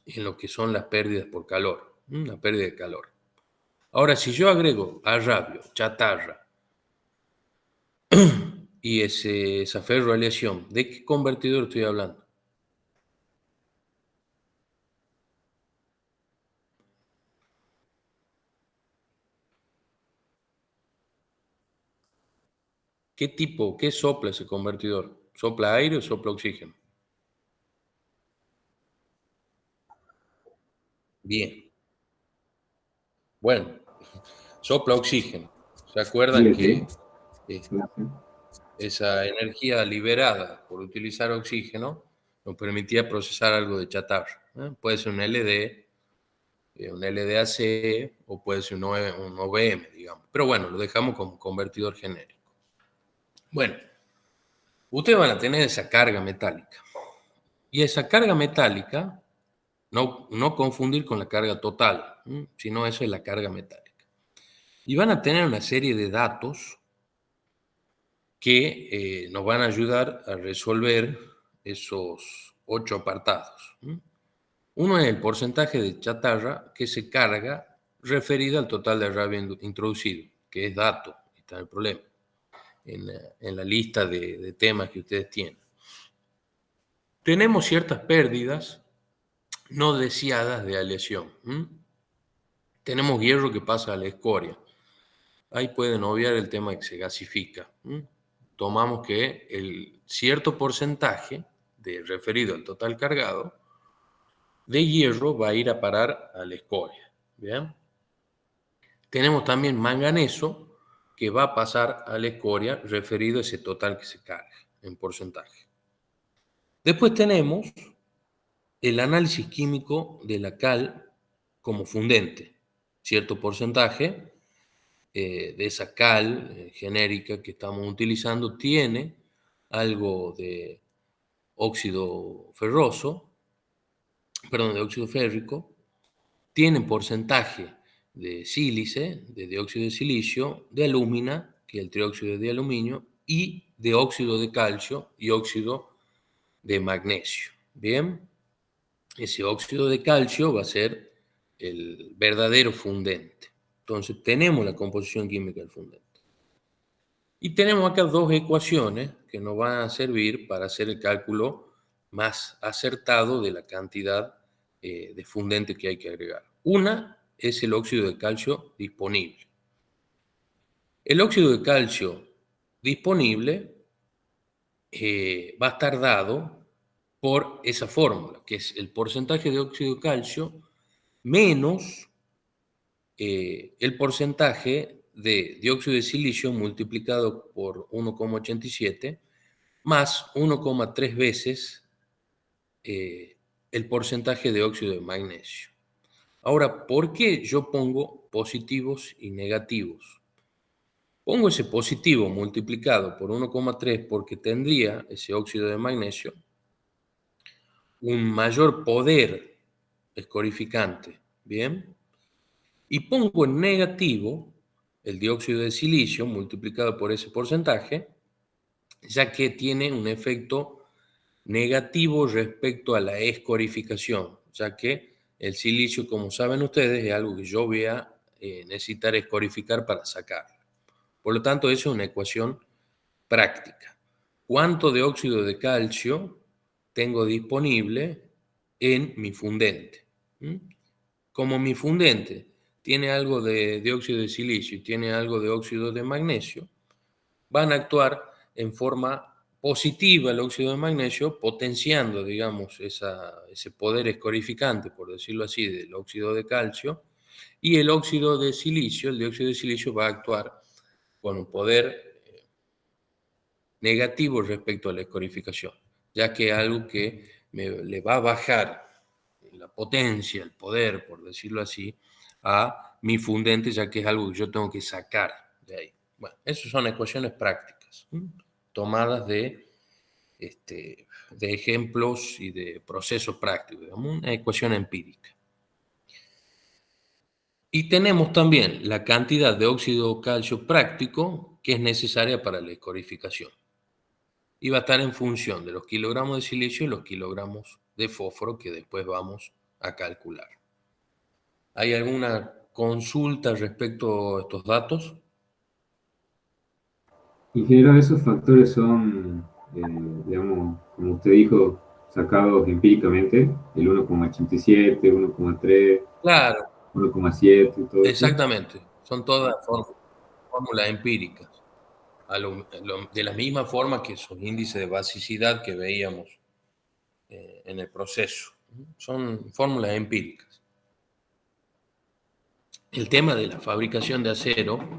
en lo que son las pérdidas por calor, la pérdida de calor. Ahora, si yo agrego arrabio, chatarra y esa ferroaleación, ¿de qué convertidor estoy hablando? ¿Qué sopla ese convertidor? ¿Sopla aire o sopla oxígeno? Bien. Bueno, sopla oxígeno. ¿Se acuerdan Sí, que sí. eh, Gracias. esa energía liberada por utilizar oxígeno nos permitía procesar algo de chatarra? Puede ser un LD, un LDAC o puede ser un OVM, digamos. Pero bueno, lo dejamos como convertidor genérico. Bueno, ustedes van a tener esa carga metálica. Y esa carga metálica, no confundir con la carga total, sino eso es la carga metálica. Y van a tener una serie de datos que nos van a ayudar a resolver esos 8 apartados. Uno es el porcentaje de chatarra que se carga referida al total de arrabio introducido, que es dato, está el problema, en la lista de temas que ustedes tienen. Tenemos ciertas pérdidas no deseadas de aleación. Tenemos hierro que pasa a la escoria. Ahí pueden obviar el tema de que se gasifica. Tomamos que el cierto porcentaje referido al total cargado de hierro va a ir a parar a la escoria. ¿Bien? Tenemos también manganeso que va a pasar a la escoria referido a ese total que se carga en porcentaje. Después tenemos el análisis químico de la cal como fundente. Cierto porcentaje de esa cal genérica que estamos utilizando tiene algo de óxido ferroso, perdón, de óxido férrico, tiene porcentaje de sílice, de dióxido de silicio, de alúmina, que es el trióxido de aluminio, y de óxido de calcio y óxido de magnesio. Bien, ese óxido de calcio va a ser el verdadero fundente. Entonces tenemos la composición química del fundente. Y tenemos acá dos ecuaciones que nos van a servir para hacer el cálculo más acertado de la cantidad de fundente que hay que agregar. Una es el óxido de calcio disponible. El óxido de calcio disponible va a estar dado por esa fórmula, que es el porcentaje de óxido de calcio menos el porcentaje de dióxido de silicio multiplicado por 1,87 más 1,3 veces el porcentaje de óxido de magnesio. Ahora, ¿por qué yo pongo positivos y negativos? Pongo ese positivo multiplicado por 1,3 porque tendría ese óxido de magnesio un mayor poder escorificante, ¿bien? Y pongo en negativo el dióxido de silicio multiplicado por ese porcentaje, ya que tiene un efecto negativo respecto a la escorificación, ya que el silicio, como saben ustedes, es algo que yo voy a necesitar escorificar para sacarlo. Por lo tanto, eso es una ecuación práctica. ¿Cuánto de óxido de calcio tengo disponible en mi fundente? Como mi fundente tiene algo de dióxido de silicio y tiene algo de óxido de magnesio, van a actuar en forma positiva el óxido de magnesio, potenciando, digamos, ese poder escorificante, por decirlo así, del óxido de calcio, y el óxido de silicio, el dióxido de silicio va a actuar con un poder negativo respecto a la escorificación, ya que es algo que le va a bajar la potencia, el poder, por decirlo así, a mi fundente, ya que es algo que yo tengo que sacar de ahí. Bueno, esas son ecuaciones prácticas, tomadas de ejemplos y de procesos prácticos, digamos, una ecuación empírica. Y tenemos también la cantidad de óxido calcio práctico que es necesaria para la escorificación. Y va a estar en función de los kilogramos de silicio y los kilogramos de fósforo que después vamos a calcular. ¿Hay alguna consulta respecto a estos datos? Ingeniero, esos factores son, digamos, como usted dijo, sacados empíricamente, el 1,87, 1,3, Claro, 1,7 y todo eso. exactamente. Son todas fórmulas empíricas. De la misma forma que esos índices de basicidad que veíamos en el proceso. Son fórmulas empíricas. El tema de la fabricación de acero.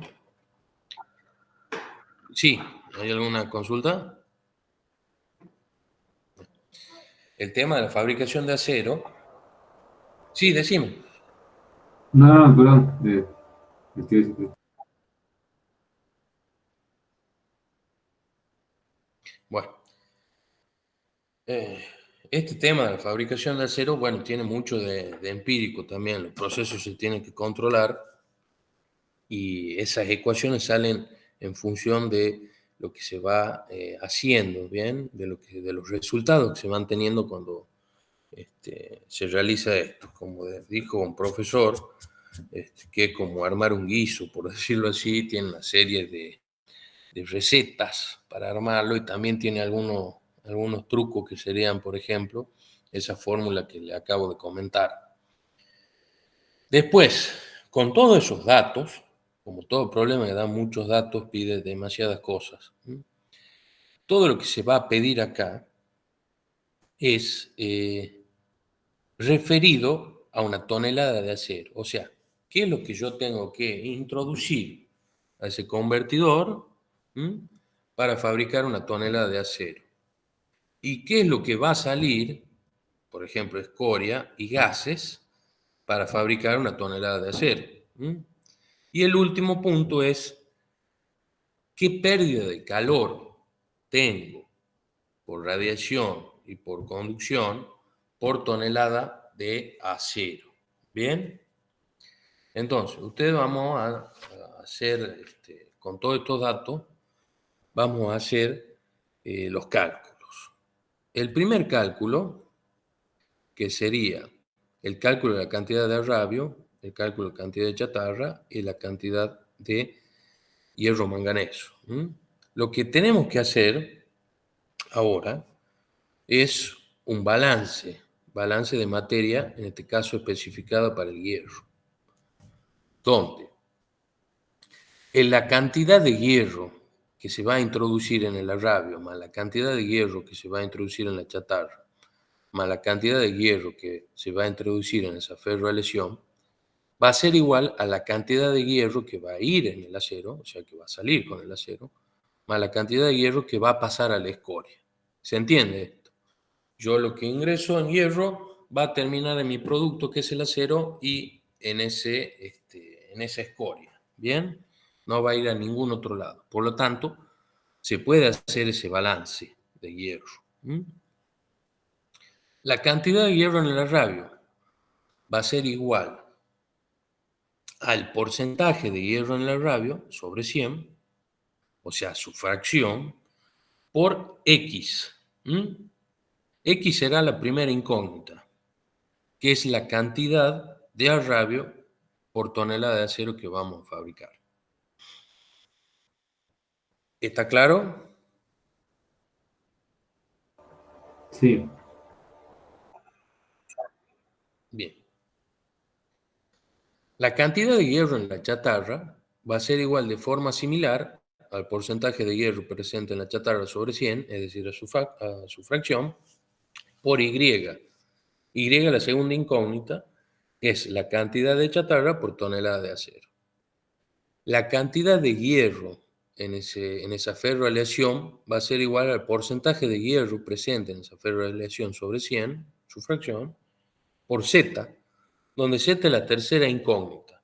Sí, ¿hay alguna consulta? El tema de la fabricación de acero. Sí, decime. No, perdón. Estoy- Bueno, eh, este tema de la fabricación de acero, bueno, tiene mucho de empírico también. Los procesos se tienen que controlar y esas ecuaciones salen en función de lo que se va haciendo, ¿bien? De los resultados que se van teniendo cuando se realiza esto. Como dijo un profesor, que es como armar un guiso, por decirlo así, tiene una serie de recetas para armarlo y también tiene algunos trucos que serían, por ejemplo, esa fórmula que le acabo de comentar. Después, con todos esos datos, como todo problema que da muchos datos, pide demasiadas cosas. Todo lo que se va a pedir acá es referido a una tonelada de acero. O sea, ¿qué es lo que yo tengo que introducir a ese convertidor para fabricar una tonelada de acero? ¿Y qué es lo que va a salir, por ejemplo, escoria y gases, para fabricar una tonelada de acero? Y el último punto es, ¿qué pérdida de calor tengo por radiación y por conducción por tonelada de acero? ¿Bien? Entonces, ustedes vamos a hacer, con todos estos datos, vamos a hacer los cálculos. El primer cálculo, que sería el cálculo de la cantidad de arrabio, el cálculo de la cantidad de chatarra y la cantidad de hierro manganeso. Lo que tenemos que hacer ahora es un balance de materia, en este caso especificado para el hierro, donde en la cantidad de hierro que se va a introducir en el arrabio, más la cantidad de hierro que se va a introducir en la chatarra, más la cantidad de hierro que se va a introducir en esa ferroalesión, va a ser igual a la cantidad de hierro que va a ir en el acero, o sea, que va a salir con el acero, más la cantidad de hierro que va a pasar a la escoria. ¿Se entiende esto? Yo lo que ingreso en hierro va a terminar en mi producto, que es el acero, y en esa escoria. ¿Bien? No va a ir a ningún otro lado. Por lo tanto, se puede hacer ese balance de hierro. La cantidad de hierro en el arrabio va a ser igual al porcentaje de hierro en el arrabio sobre 100, o sea, su fracción, por X. X será la primera incógnita, que es la cantidad de arrabio por tonelada de acero que vamos a fabricar. ¿Está claro? Sí, Bien. La cantidad de hierro en la chatarra va a ser igual de forma similar al porcentaje de hierro presente en la chatarra sobre 100, es decir, a su fracción, por Y. Y, la segunda incógnita, es la cantidad de chatarra por tonelada de acero. La cantidad de hierro en esa ferroaleación va a ser igual al porcentaje de hierro presente en esa ferroaleación sobre 100, su fracción, por Z, donde Z es la tercera incógnita,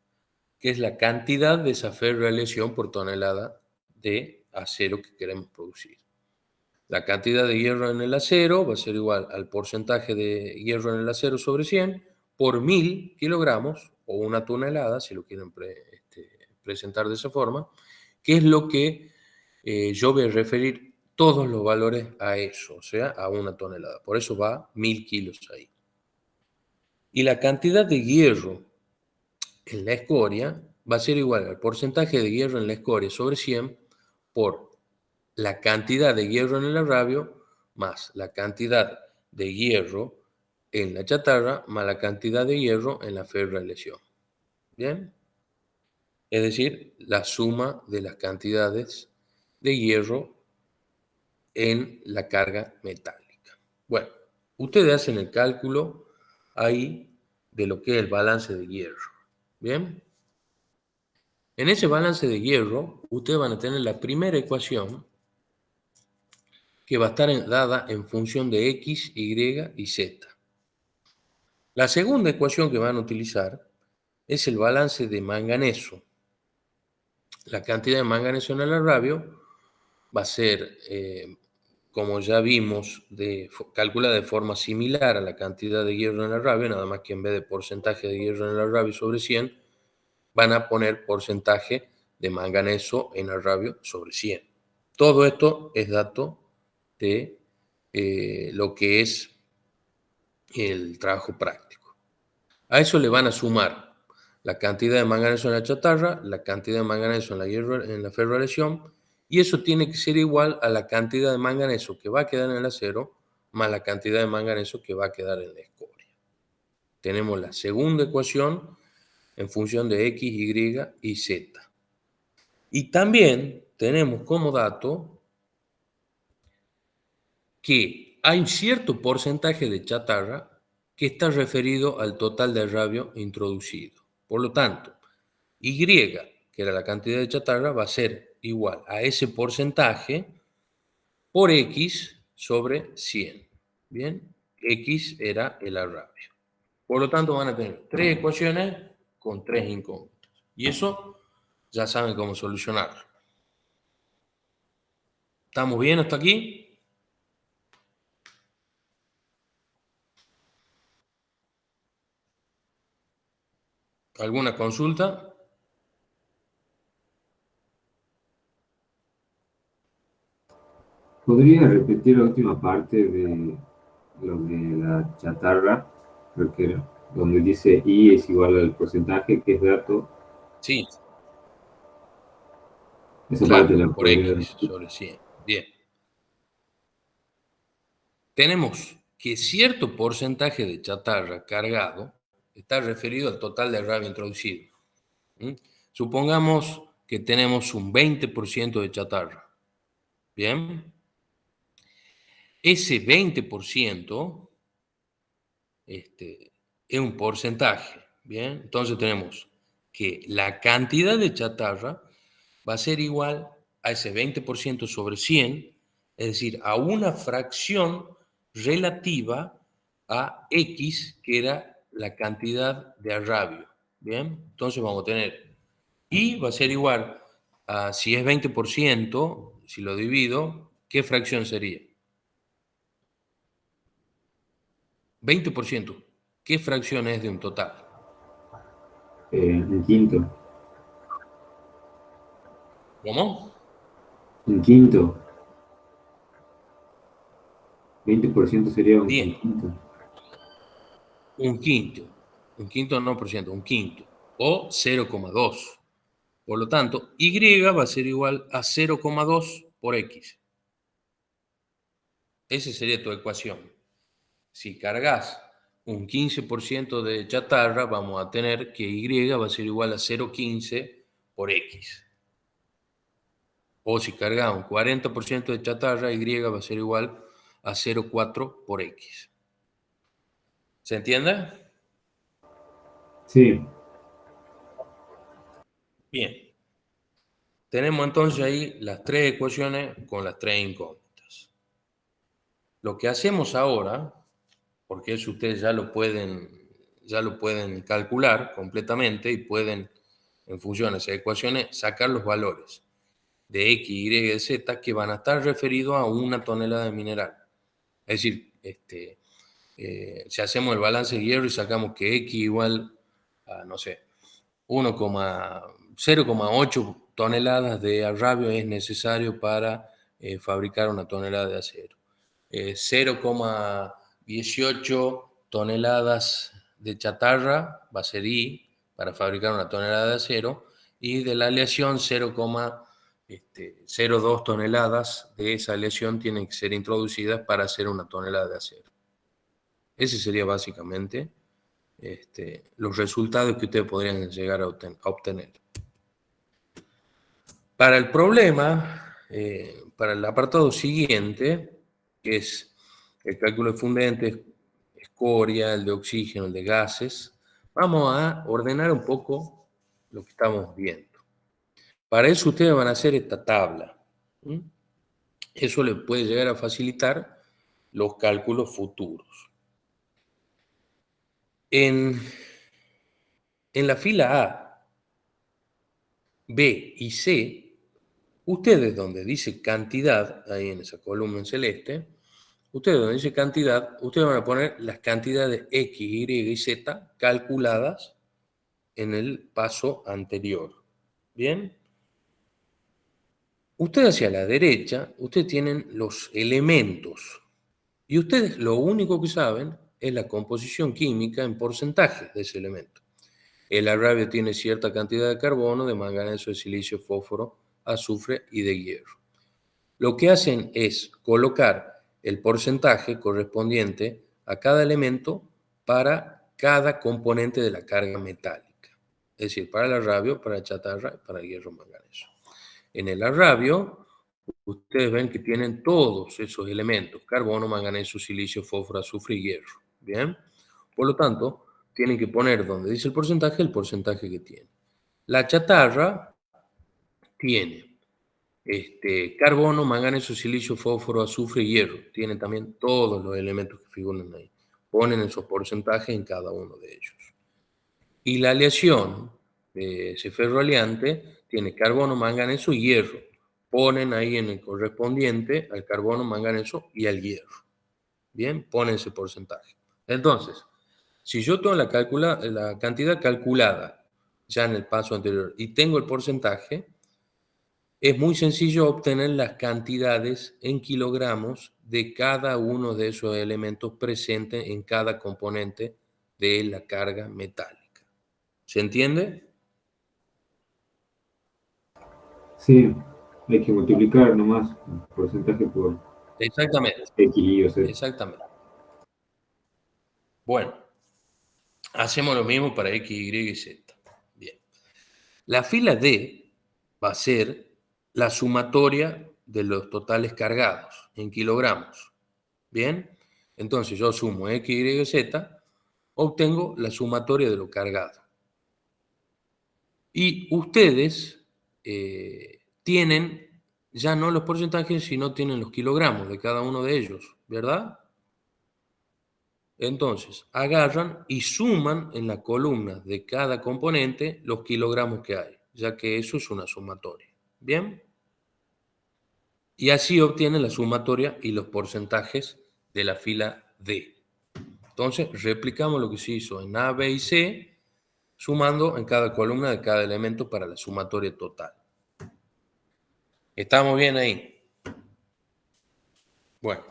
que es la cantidad de esa ferroaleación por tonelada de acero que queremos producir. La cantidad de hierro en el acero va a ser igual al porcentaje de hierro en el acero sobre 100 por 1000 kilogramos, o una tonelada, si lo quieren presentar de esa forma, que es lo que yo voy a referir todos los valores a eso, o sea, a una tonelada. Por eso va 1000 kilos ahí. Y la cantidad de hierro en la escoria va a ser igual al porcentaje de hierro en la escoria sobre 100 por la cantidad de hierro en el arrabio más la cantidad de hierro en la chatarra más la cantidad de hierro en la ferroalesión. ¿Bien? Es decir, la suma de las cantidades de hierro en la carga metálica. Bueno, ustedes hacen el cálculo ahí de lo que es el balance de hierro. ¿Bien? En ese balance de hierro, ustedes van a tener la primera ecuación, que va a estar dada en función de X, Y y Z. La segunda ecuación que van a utilizar es el balance de manganeso. La cantidad de manganeso en el arrabio va a ser, como ya vimos, calculada de forma similar a la cantidad de hierro en el arrabio, nada más que en vez de porcentaje de hierro en el arrabio sobre 100, van a poner porcentaje de manganeso en arrabio sobre 100. Todo esto es dato de lo que es el trabajo práctico. A eso le van a sumar la cantidad de manganeso en la chatarra, la cantidad de manganeso en la ferroaleación, y eso tiene que ser igual a la cantidad de manganeso que va a quedar en el acero más la cantidad de manganeso que va a quedar en la escoria. Tenemos la segunda ecuación en función de X, Y y Z. Y también tenemos como dato que hay un cierto porcentaje de chatarra que está referido al total de arrabio introducido. Por lo tanto, Y, que era la cantidad de chatarra, va a ser igual a ese porcentaje por X sobre 100. ¿Bien? X era el arrabio. Por lo tanto, van a tener tres ecuaciones con tres incógnitas. Y eso ya saben cómo solucionarlo. ¿Estamos bien hasta aquí? ¿Alguna consulta? ¿Podría repetir la última parte de lo de la chatarra? Creo que era donde dice I es igual al porcentaje, que es dato. Sí, Esa parte la claro, por podría X repetir. sobre 100. Bien. Tenemos que cierto porcentaje de chatarra cargado está referido al total de arrabio introducido. Supongamos que tenemos un 20% de chatarra. Bien. Ese 20% es un porcentaje. Bien. Entonces tenemos que la cantidad de chatarra va a ser igual a ese 20% sobre 100, es decir, a una fracción relativa a X, que era la cantidad de arrabio. Bien, entonces vamos a tener Y va a ser igual a, si es 20%, si lo divido, ¿qué fracción sería? 20%, ¿qué fracción es de un total? Un quinto. ¿Cómo? Un quinto. 20% sería un Bien, quinto. un quinto no por ciento, un quinto, o 0,2. Por lo tanto, Y va a ser igual a 0,2 por X. Esa sería tu ecuación. Si cargas un 15% de chatarra, vamos a tener que Y va a ser igual a 0,15 por X. O si cargas un 40% de chatarra, Y va a ser igual a 0,4 por X. ¿Se entiende? Sí. Bien. Tenemos entonces ahí las tres ecuaciones con las tres incógnitas. Lo que hacemos ahora, porque eso ustedes ya lo pueden calcular completamente y pueden, en función de esas ecuaciones, sacar los valores de X, Y y Z que van a estar referidos a una tonelada de mineral. Es decir, si hacemos el balance de hierro y sacamos que X igual a, no sé, 0,8 toneladas de arrabio es necesario para fabricar una tonelada de acero. 0,18 toneladas de chatarra va a ser I para fabricar una tonelada de acero, y de la aleación 0,02 toneladas de esa aleación tienen que ser introducidas para hacer una tonelada de acero. Ese sería básicamente los resultados que ustedes podrían llegar a obtener. Para el problema, para el apartado siguiente, que es el cálculo de fundentes, escoria, el de oxígeno, el de gases, vamos a ordenar un poco lo que estamos viendo. Para eso ustedes van a hacer esta tabla. Eso les puede llegar a facilitar los cálculos futuros. en la fila A, B y C, ustedes donde dice cantidad, ahí en esa columna en celeste, ustedes donde dice cantidad, ustedes van a poner las cantidades X, Y y Z calculadas en el paso anterior. ¿Bien? Ustedes hacia la derecha, ustedes tienen los elementos. Y ustedes lo único que saben es la composición química en porcentaje de ese elemento. El arrabio tiene cierta cantidad de carbono, de manganeso, de silicio, fósforo, azufre y de hierro. Lo que hacen es colocar el porcentaje correspondiente a cada elemento para cada componente de la carga metálica. Es decir, para el arrabio, para la chatarra y para el hierro manganeso. En el arrabio, ustedes ven que tienen todos esos elementos: carbono, manganeso, silicio, fósforo, azufre y hierro. ¿Bien? Por lo tanto, tienen que poner donde dice el porcentaje que tiene. La chatarra tiene carbono, manganeso, silicio, fósforo, azufre y hierro. Tienen también todos los elementos que figuran ahí. Ponen esos porcentajes en cada uno de ellos. Y la aleación de ese ferroaleante tiene carbono, manganeso y hierro. Ponen ahí en el correspondiente al carbono, manganeso y al hierro. Bien, ponen ese porcentaje. Entonces, si yo tengo la cantidad calculada ya en el paso anterior y tengo el porcentaje, es muy sencillo obtener las cantidades en kilogramos de cada uno de esos elementos presentes en cada componente de la carga metálica. ¿Se entiende? Sí, hay que multiplicar nomás el porcentaje por Exactamente, X, Y o Z. exactamente. Bueno, hacemos lo mismo para X, Y y Z. Bien. La fila D va a ser la sumatoria de los totales cargados en kilogramos. Bien, entonces yo sumo X, Y y Z, obtengo la sumatoria de lo cargado. Y ustedes tienen ya no los porcentajes, sino tienen los kilogramos de cada uno de ellos, ¿verdad? Entonces, agarran y suman en la columna de cada componente los kilogramos que hay, ya que eso es una sumatoria. ¿Bien? Y así obtienen la sumatoria y los porcentajes de la fila D. Entonces, replicamos lo que se hizo en A, B y C, sumando en cada columna de cada elemento para la sumatoria total. ¿Estamos bien ahí? Bueno.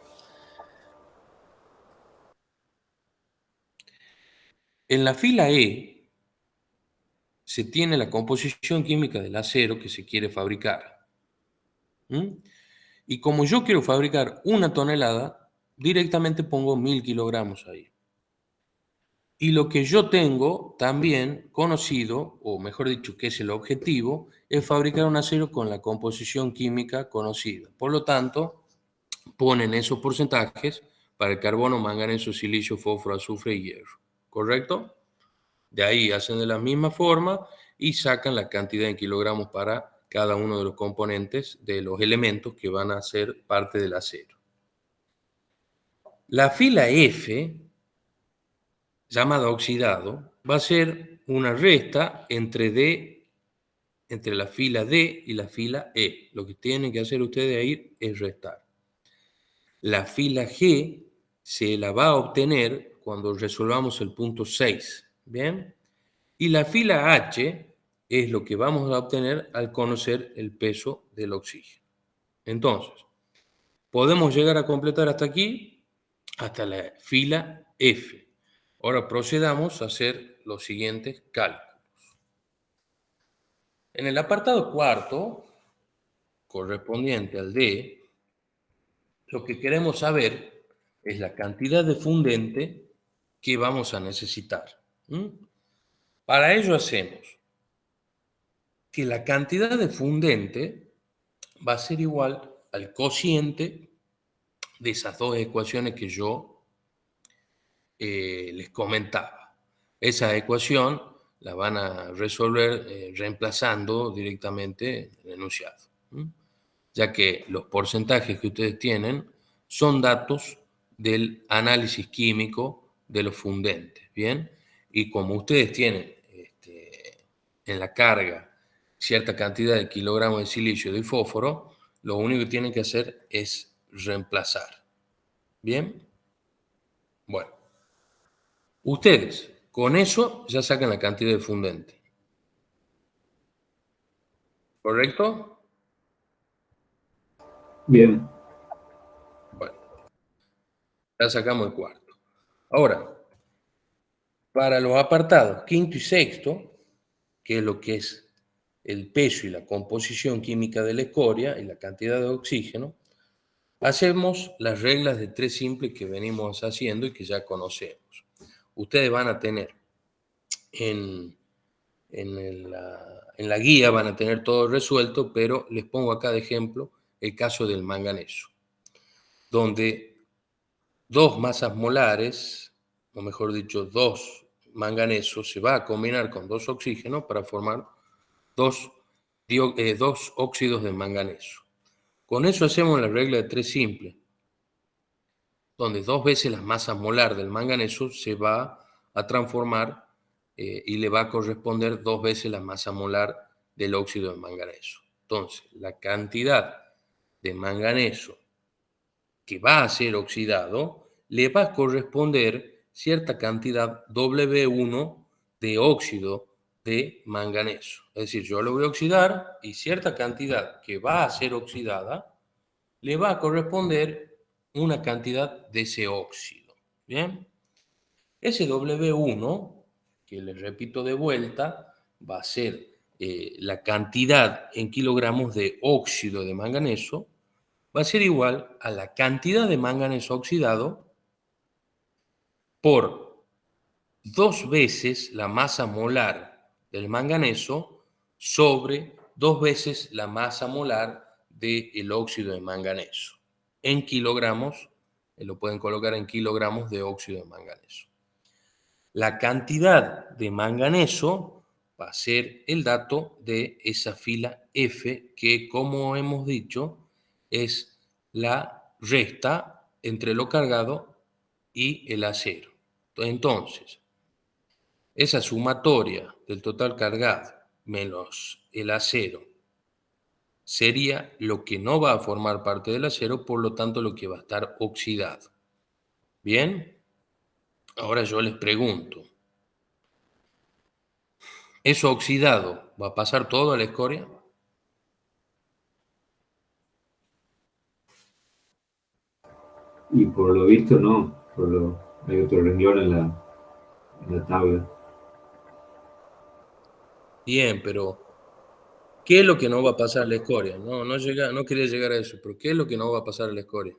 En la fila E se tiene la composición química del acero que se quiere fabricar. Y como yo quiero fabricar 1 tonelada, directamente pongo 1000 kilogramos ahí. Y lo que yo tengo también conocido, o mejor dicho, que es el objetivo, es fabricar un acero con la composición química conocida. Por lo tanto, ponen esos porcentajes para el carbono, manganeso, silicio, fósforo, azufre y hierro. ¿Correcto? De ahí hacen de la misma forma y sacan la cantidad en kilogramos para cada uno de los componentes de los elementos que van a ser parte del acero. La fila F, llamada oxidado, va a ser una resta entre la fila D y la fila E. Lo que tienen que hacer ustedes ahí es restar. La fila G se la va a obtener cuando resolvamos el punto 6. ¿Bien? Y la fila H es lo que vamos a obtener al conocer el peso del oxígeno. Entonces, podemos llegar a completar hasta aquí, hasta la fila F. Ahora procedamos a hacer los siguientes cálculos. En el apartado cuarto, correspondiente al D, lo que queremos saber es la cantidad de fundente que vamos a necesitar. Para ello hacemos que la cantidad de fundente va a ser igual al cociente de esas dos ecuaciones que yo les comentaba. Esa ecuación la van a resolver reemplazando directamente el enunciado, ya que los porcentajes que ustedes tienen son datos del análisis químico de los fundentes, ¿bien? Y como ustedes tienen en la carga cierta cantidad de kilogramos de silicio de fósforo, lo único que tienen que hacer es reemplazar. ¿Bien? Bueno, ustedes con eso ya sacan la cantidad de fundente. ¿Correcto? Bien. Bueno, ya sacamos el cuarto. Ahora, para los apartados quinto y sexto, que es lo que es el peso y la composición química de la escoria y la cantidad de oxígeno, hacemos las reglas de tres simples que venimos haciendo y que ya conocemos. Ustedes van a tener en la guía, van a tener todo resuelto, pero les pongo acá de ejemplo el caso del manganeso, donde dos masas molares, o mejor dicho, dos manganesos, se va a combinar con dos oxígenos para formar dos óxidos de manganeso. Con eso hacemos la regla de tres simple, donde dos veces la masa molar del manganeso se va a transformar y le va a corresponder dos veces la masa molar del óxido de manganeso. Entonces, la cantidad de manganeso que va a ser oxidado le va a corresponder cierta cantidad W1 de óxido de manganeso. Es decir, yo lo voy a oxidar y cierta cantidad que va a ser oxidada le va a corresponder una cantidad de ese óxido. ¿Bien? Ese W1, que les repito de vuelta, va a ser la cantidad en kilogramos de óxido de manganeso, va a ser igual a la cantidad de manganeso oxidado por dos veces la masa molar del manganeso sobre dos veces la masa molar del óxido de manganeso. En kilogramos, lo pueden colocar en kilogramos de óxido de manganeso. La cantidad de manganeso va a ser el dato de esa fila F, que como hemos dicho, es la resta entre lo cargado y el acero. Entonces, esa sumatoria del total cargado menos el acero sería lo que no va a formar parte del acero, por lo tanto lo que va a estar oxidado. ¿Bien? Ahora yo les pregunto, ¿eso oxidado va a pasar todo a la escoria? Y por lo visto no, hay otro renglón en la tabla. Bien, pero ¿qué es lo que no va a pasar a la escoria? No quería llegar a eso, pero ¿qué es lo que no va a pasar a la escoria?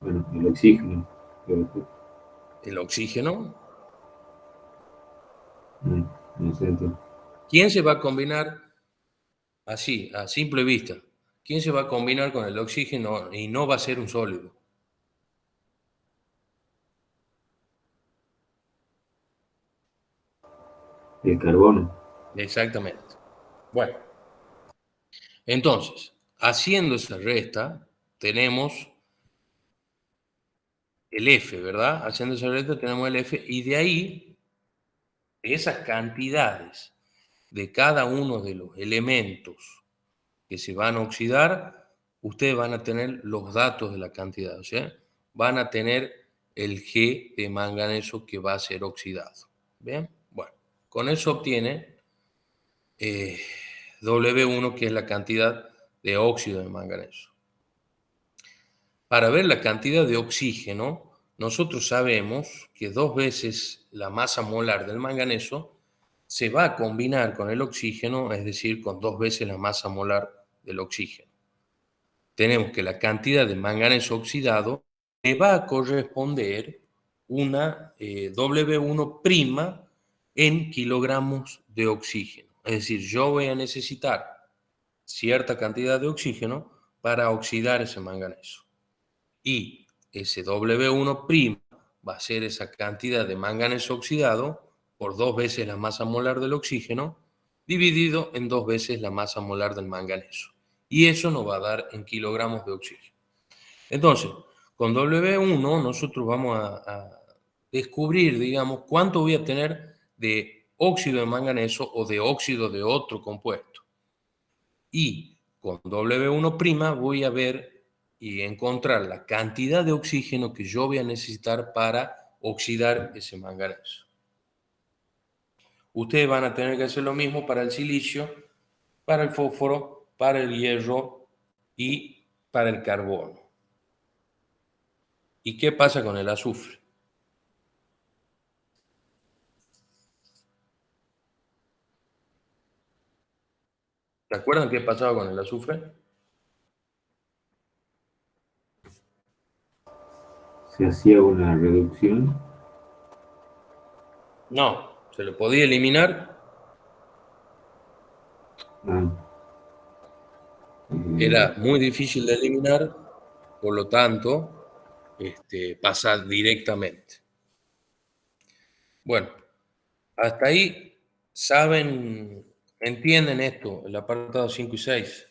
Bueno, el oxígeno. El oxígeno. No sé, entonces. ¿Quién se va a combinar así, a simple vista? ¿Quién se va a combinar con el oxígeno y no va a ser un sólido? El carbono. Exactamente. Bueno, entonces, haciendo esa resta, tenemos el F, ¿verdad? Haciendo esa resta tenemos el F, y de ahí, de esas cantidades de cada uno de los elementos que se van a oxidar, ustedes van a tener los datos de la cantidad, o sea, van a tener el G de manganeso que va a ser oxidado. ¿Bien? Bueno, con eso obtiene W1, que es la cantidad de óxido de manganeso. Para ver la cantidad de oxígeno, nosotros sabemos que dos veces la masa molar del manganeso se va a combinar con el oxígeno, es decir, con dos veces la masa molar del oxígeno. Tenemos que la cantidad de manganeso oxidado le va a corresponder una W1' en kilogramos de oxígeno. Es decir, yo voy a necesitar cierta cantidad de oxígeno para oxidar ese manganeso. Y ese W1' va a ser esa cantidad de manganeso oxidado por dos veces la masa molar del oxígeno dividido en dos veces la masa molar del manganeso. Y eso nos va a dar en kilogramos de oxígeno. Entonces, con W1 nosotros vamos a descubrir, digamos, cuánto voy a tener de óxido de manganeso o de óxido de otro compuesto. Y con W1' voy a ver y encontrar la cantidad de oxígeno que yo voy a necesitar para oxidar ese manganeso. Ustedes van a tener que hacer lo mismo para el silicio, para el fósforo, para el hierro y para el carbono. ¿Y qué pasa con el azufre? ¿Se acuerdan qué pasaba con el azufre? Se hacía una reducción. No, se lo podía eliminar. Ah, Era muy difícil de eliminar, por lo tanto, pasa directamente. Bueno, hasta ahí saben, entienden esto, el apartado 5 y 6.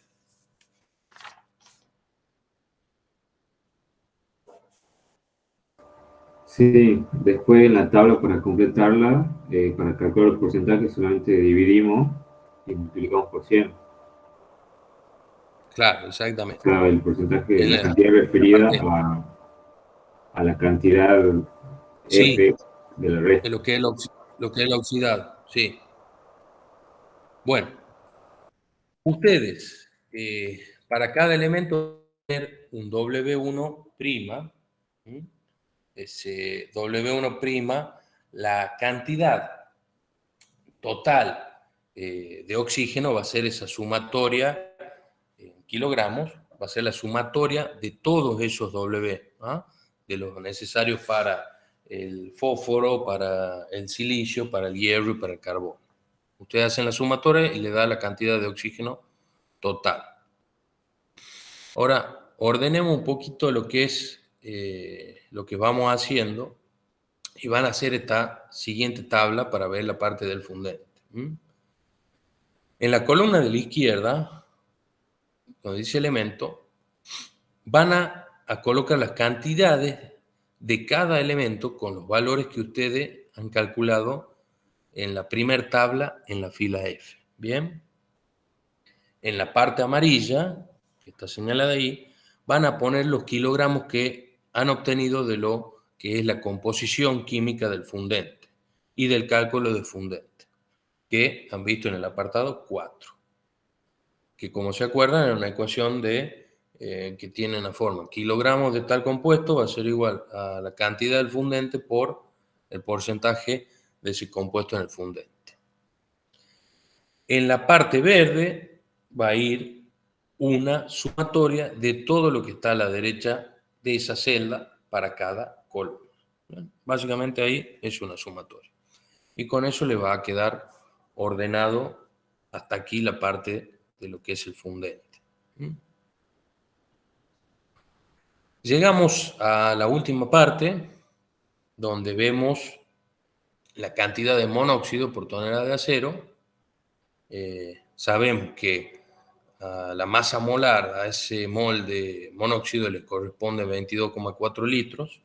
sí, después en la tabla para completarla, para calcular los porcentajes solamente dividimos y multiplicamos por 100. Claro, O exactamente. sea, el porcentaje, En la la, cantidad la referida parte, a la cantidad sí, F de la de resta. lo que es la oxidado, sí. Bueno, ustedes, para cada elemento, tener un W1', ¿m? Ese W1', la cantidad total de oxígeno va a ser esa sumatoria en kilogramos, va a ser la sumatoria de todos esos W, ¿ah? De los necesarios para el fósforo, para el silicio, para el hierro y para el carbono. Ustedes hacen la sumatoria y le da la cantidad de oxígeno total. Ahora, ordenemos un poquito lo que es lo que vamos haciendo y van a hacer esta siguiente tabla para ver la parte del fundente. En la columna de la izquierda, donde dice elemento, van a colocar las cantidades de cada elemento con los valores que ustedes han calculado en la primera tabla en la fila F. Bien. En la parte amarilla, que está señalada ahí, van a poner los kilogramos que han obtenido de lo que es la composición química del fundente y del cálculo de fundente, que han visto en el apartado 4, que como se acuerdan era una ecuación que tiene una forma: kilogramos de tal compuesto va a ser igual a la cantidad del fundente por el porcentaje de ese compuesto en el fundente. En la parte verde va a ir una sumatoria de todo lo que está a la derecha de esa celda para cada columna. Básicamente ahí es una sumatoria. Y con eso le va a quedar ordenado hasta aquí la parte de lo que es el fundente. Llegamos a la última parte, donde vemos la cantidad de monóxido por tonelada de acero. Sabemos que a la masa molar, a ese mol de monóxido le corresponde 22,4 litros,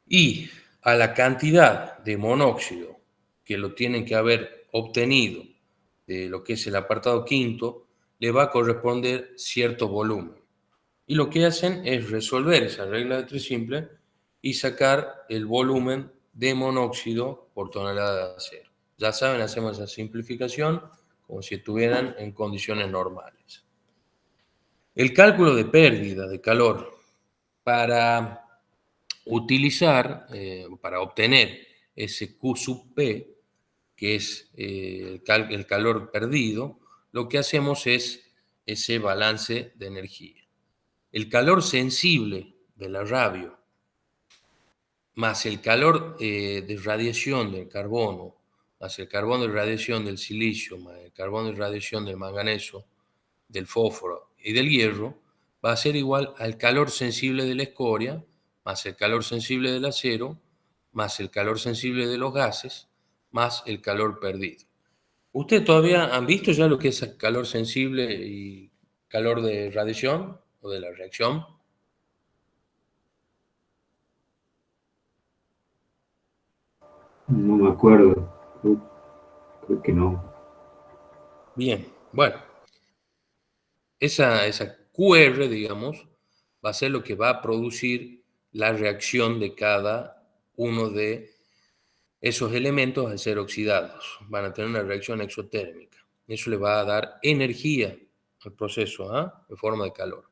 y a la cantidad de monóxido que lo tienen que haber obtenido de lo que es el apartado quinto, le va a corresponder cierto volumen. Y lo que hacen es resolver esa regla de tres simple y sacar el volumen de monóxido por tonelada de acero. Ya saben, hacemos esa simplificación como si estuvieran en condiciones normales. El cálculo de pérdida de calor para utilizar, para obtener ese Q sub P, que es el calor perdido, lo que hacemos es ese balance de energía. El calor sensible de la radio más el calor de radiación del carbono, más el carbón de radiación del silicio, más el carbón de radiación del manganeso, del fósforo y del hierro, va a ser igual al calor sensible de la escoria, más el calor sensible del acero, más el calor sensible de los gases, más el calor perdido. ¿Ustedes todavía han visto ya lo que es calor sensible y calor de radiación o de la reacción? No me acuerdo. Creo que no. Bien, bueno, esa QR, digamos, va a ser lo que va a producir la reacción de cada uno de esos elementos al ser oxidados. Van a tener una reacción exotérmica. Eso le va a dar energía al proceso, ¿ah? En forma de calor.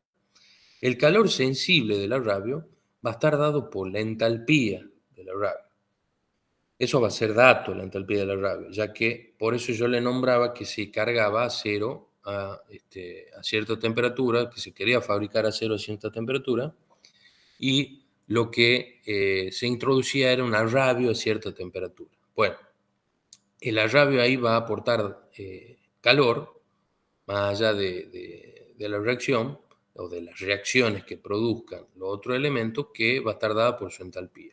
El calor sensible del arrabio va a estar dado por la entalpía del arrabio. Eso va a ser dato, la entalpía del arrabio, ya que por eso yo le nombraba que se cargaba acero a cierta temperatura, que se quería fabricar acero a cierta temperatura, y lo que se introducía era un arrabio a cierta temperatura. Bueno, el arrabio ahí va a aportar calor, más allá de la reacción o de las reacciones que produzcan los otros elementos, que va a estar dada por su entalpía.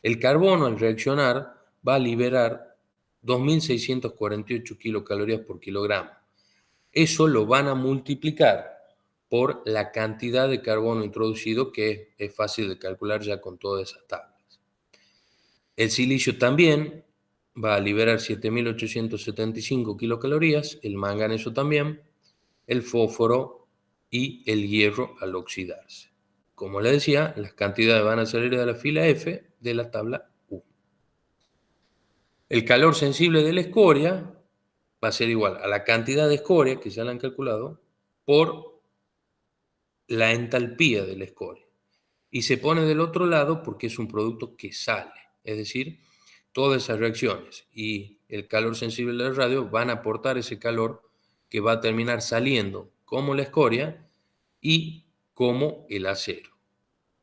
El carbono, al reaccionar, va a liberar 2.648 kilocalorías por kilogramo. Eso lo van a multiplicar por la cantidad de carbono introducido, que es fácil de calcular ya con todas esas tablas. El silicio también va a liberar 7.875 kilocalorías, el manganeso también, el fósforo y el hierro al oxidarse. Como les decía, las cantidades van a salir de la fila F de la tabla 1. El calor sensible de la escoria va a ser igual a la cantidad de escoria, que ya la han calculado, por la entalpía de la escoria. Y se pone del otro lado porque es un producto que sale. Es decir, todas esas reacciones y el calor sensible del radio van a aportar ese calor que va a terminar saliendo como la escoria y como el acero.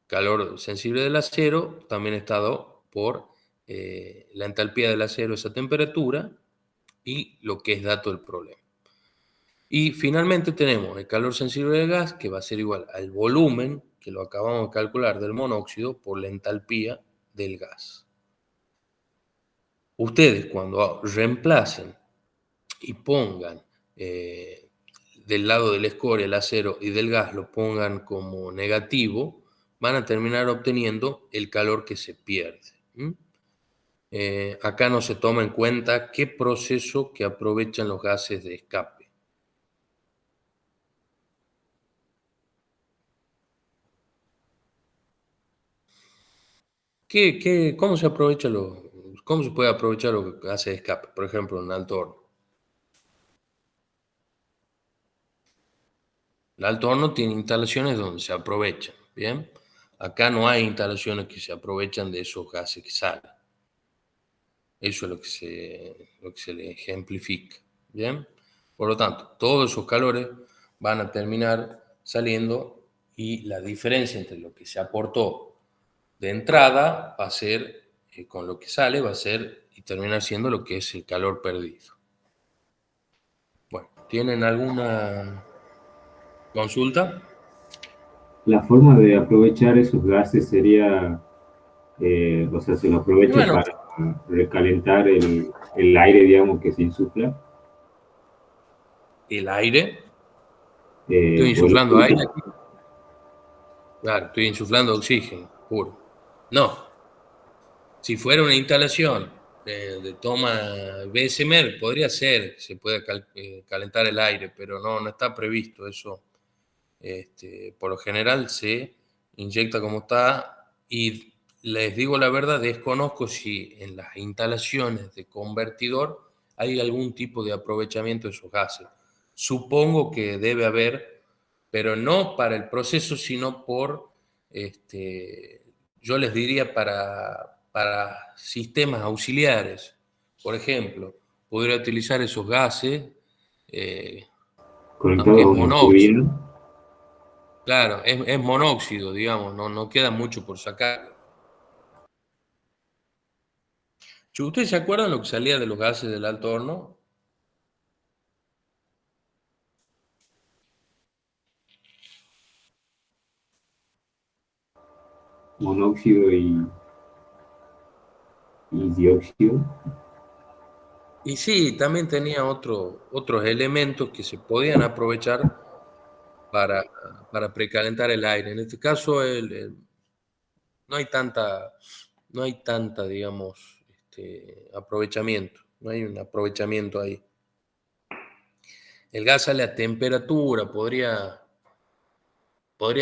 Calor sensible del acero también está dado por la entalpía del acero, esa temperatura, y lo que es dato del problema. Y finalmente tenemos el calor sensible del gas, que va a ser igual al volumen, que lo acabamos de calcular, del monóxido por la entalpía del gas. Ustedes, cuando reemplacen y pongan del lado de la escoria el acero y del gas lo pongan como negativo, van a terminar obteniendo el calor que se pierde. Acá no se toma en cuenta qué proceso que aprovechan los gases de escape. ¿Cómo se aprovecha cómo se puede aprovechar los gases de escape? Por ejemplo, en un alto horno. El alto horno tiene instalaciones donde se aprovechan, ¿bien? Acá no hay instalaciones que se aprovechan de esos gases que salen. Eso es lo que se le ejemplifica, ¿bien? Por lo tanto, todos esos calores van a terminar saliendo y la diferencia entre lo que se aportó de entrada va a ser, con lo que sale, va a ser y terminar siendo lo que es el calor perdido. Bueno, ¿tienen alguna consulta? La forma de aprovechar esos gases sería, o sea, se lo Y aprovecha bueno, para recalentar el aire, digamos, que se insufla, el aire, estoy o el insuflando aire oxígeno. aquí. Claro, estoy insuflando oxígeno puro. No, si fuera una instalación de toma BSMR, podría ser que se pueda calentar el aire, pero no está previsto eso. Por lo general se inyecta como está, y les digo la verdad, desconozco si en las instalaciones de convertidor hay algún tipo de aprovechamiento de esos gases. Supongo que debe haber, pero no para el proceso, sino por, yo les diría, para sistemas auxiliares. Por ejemplo, podría utilizar esos gases, eh, aunque Conectados es a una monóxido. turbina. Claro, es monóxido, digamos, no queda mucho por sacar. ¿Ustedes se acuerdan lo que salía de los gases del alto horno? Monóxido y dióxido. Y sí, también tenía otros elementos que se podían aprovechar para, para precalentar el aire. En este caso, no hay tanta, digamos, aprovechamiento, no hay un aprovechamiento ahí. El gas sale a temperatura, podría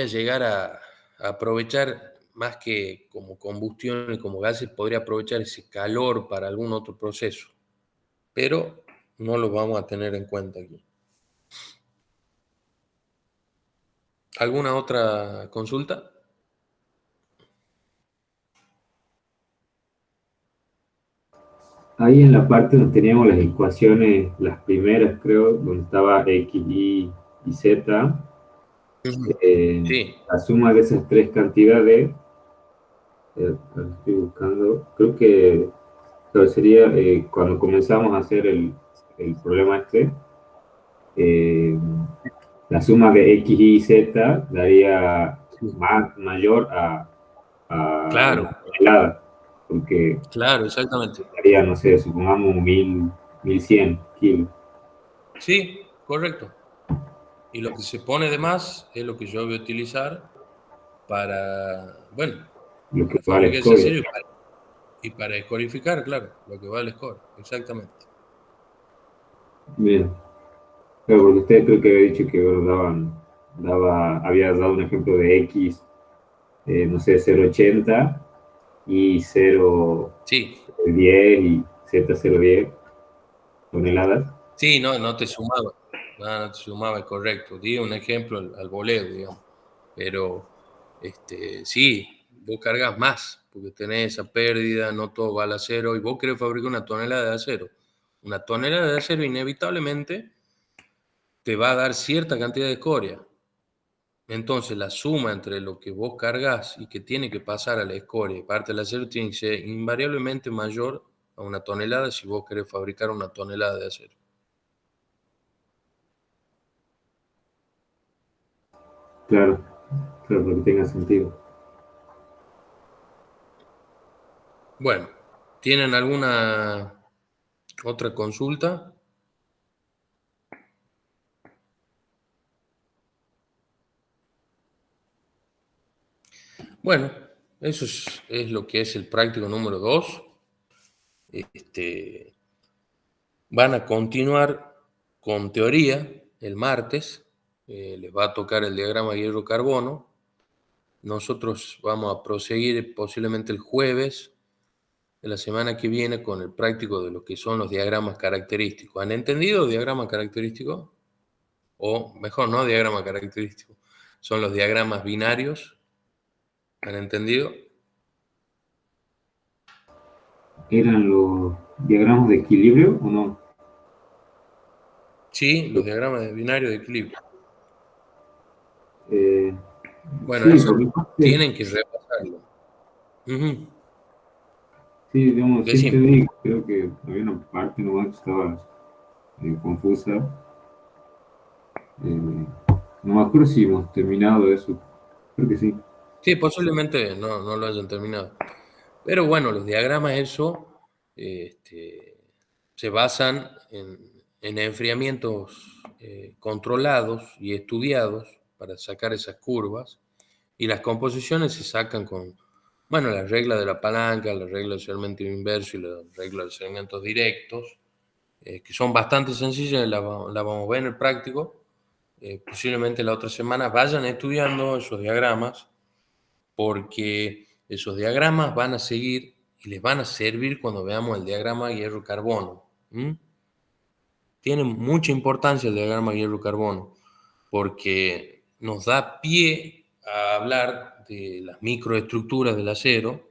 llegar a aprovechar más que como combustión y como gases, podría aprovechar ese calor para algún otro proceso, pero no lo vamos a tener en cuenta aquí. ¿Alguna otra consulta? Ahí en la parte donde teníamos las ecuaciones, las primeras creo, donde estaba X, Y Z, Sí, la suma de esas tres cantidades, estoy buscando, creo que sería cuando comenzamos a hacer el problema este, eh, la suma de X, Y, Z daría mayor a claro, una tonelada, porque claro, exactamente. daría, no sé, supongamos 1100 kilos. Sí, correcto. Y lo que se pone de más es lo que yo voy a utilizar para, bueno, Lo que para vale fabricar ese escoria. acero y para escorificar, claro, lo que va al score, exactamente. Bien. Claro, porque usted creo que había dicho que bueno, había dado un ejemplo de X, no sé, 0,80 y Sí, 0,10 y Z 0,10 toneladas. sí, no, no te sumaba, no te sumaba, correcto. Di un ejemplo al voleo, digamos, pero sí, vos cargas más, porque tenés esa pérdida, no todo va al acero, y vos querés fabricar una tonelada de acero. Una tonelada de acero inevitablemente te va a dar cierta cantidad de escoria. Entonces, la suma entre lo que vos cargas y que tiene que pasar a la escoria y parte del acero tiene que ser invariablemente mayor a una tonelada si vos querés fabricar una tonelada de acero. Claro, claro, porque tenga sentido. Bueno, ¿tienen alguna otra consulta? Bueno, eso es lo que es el práctico número 2. Van a continuar con teoría el martes. Les va a tocar el diagrama hierro-carbono. Nosotros vamos a proseguir posiblemente el jueves de la semana que viene con el práctico de lo que son los diagramas característicos. ¿Han entendido diagrama característico? O mejor, no diagrama característico. Son los diagramas binarios. ¿Han entendido? ¿Eran los diagramas de equilibrio o no? Sí, los diagramas de binario de equilibrio. Eh, Bueno, sí, eso por mi parte, tienen que repasarlo. Ujú. sí, digamos, sí Decime. entendí, creo que había una parte nomás que estaba confusa. Eh, no me acuerdo si hemos terminado eso. Creo que sí. Sí, posiblemente no lo hayan terminado. Pero bueno, los diagramas, eso, se basan en enfriamientos controlados y estudiados para sacar esas curvas. Y las composiciones se sacan con, bueno, la regla de la palanca, la regla del segmento inverso y la regla de los segmentos directos, que son bastante sencillas, la vamos a ver en el práctico. Posiblemente la otra semana vayan estudiando esos diagramas, porque esos diagramas van a seguir y les van a servir cuando veamos el diagrama hierro-carbono. Tiene mucha importancia el diagrama hierro-carbono, porque nos da pie a hablar de las microestructuras del acero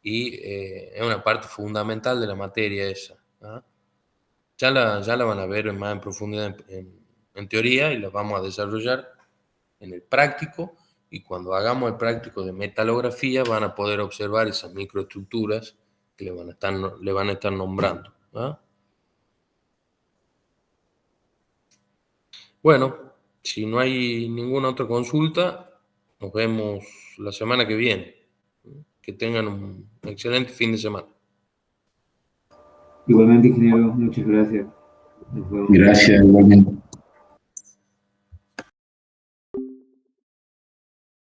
y es una parte fundamental de la materia esa. ¿Ah? Ya la van a ver más en profundidad en teoría y la vamos a desarrollar en el práctico, y cuando hagamos el práctico de metalografía van a poder observar esas microestructuras que le van a estar nombrando. ¿Ah? Bueno, si no hay ninguna otra consulta, nos vemos la semana que viene. Que tengan un excelente fin de semana. Igualmente, ingeniero, muchas gracias. Nos vemos. Gracias, igualmente.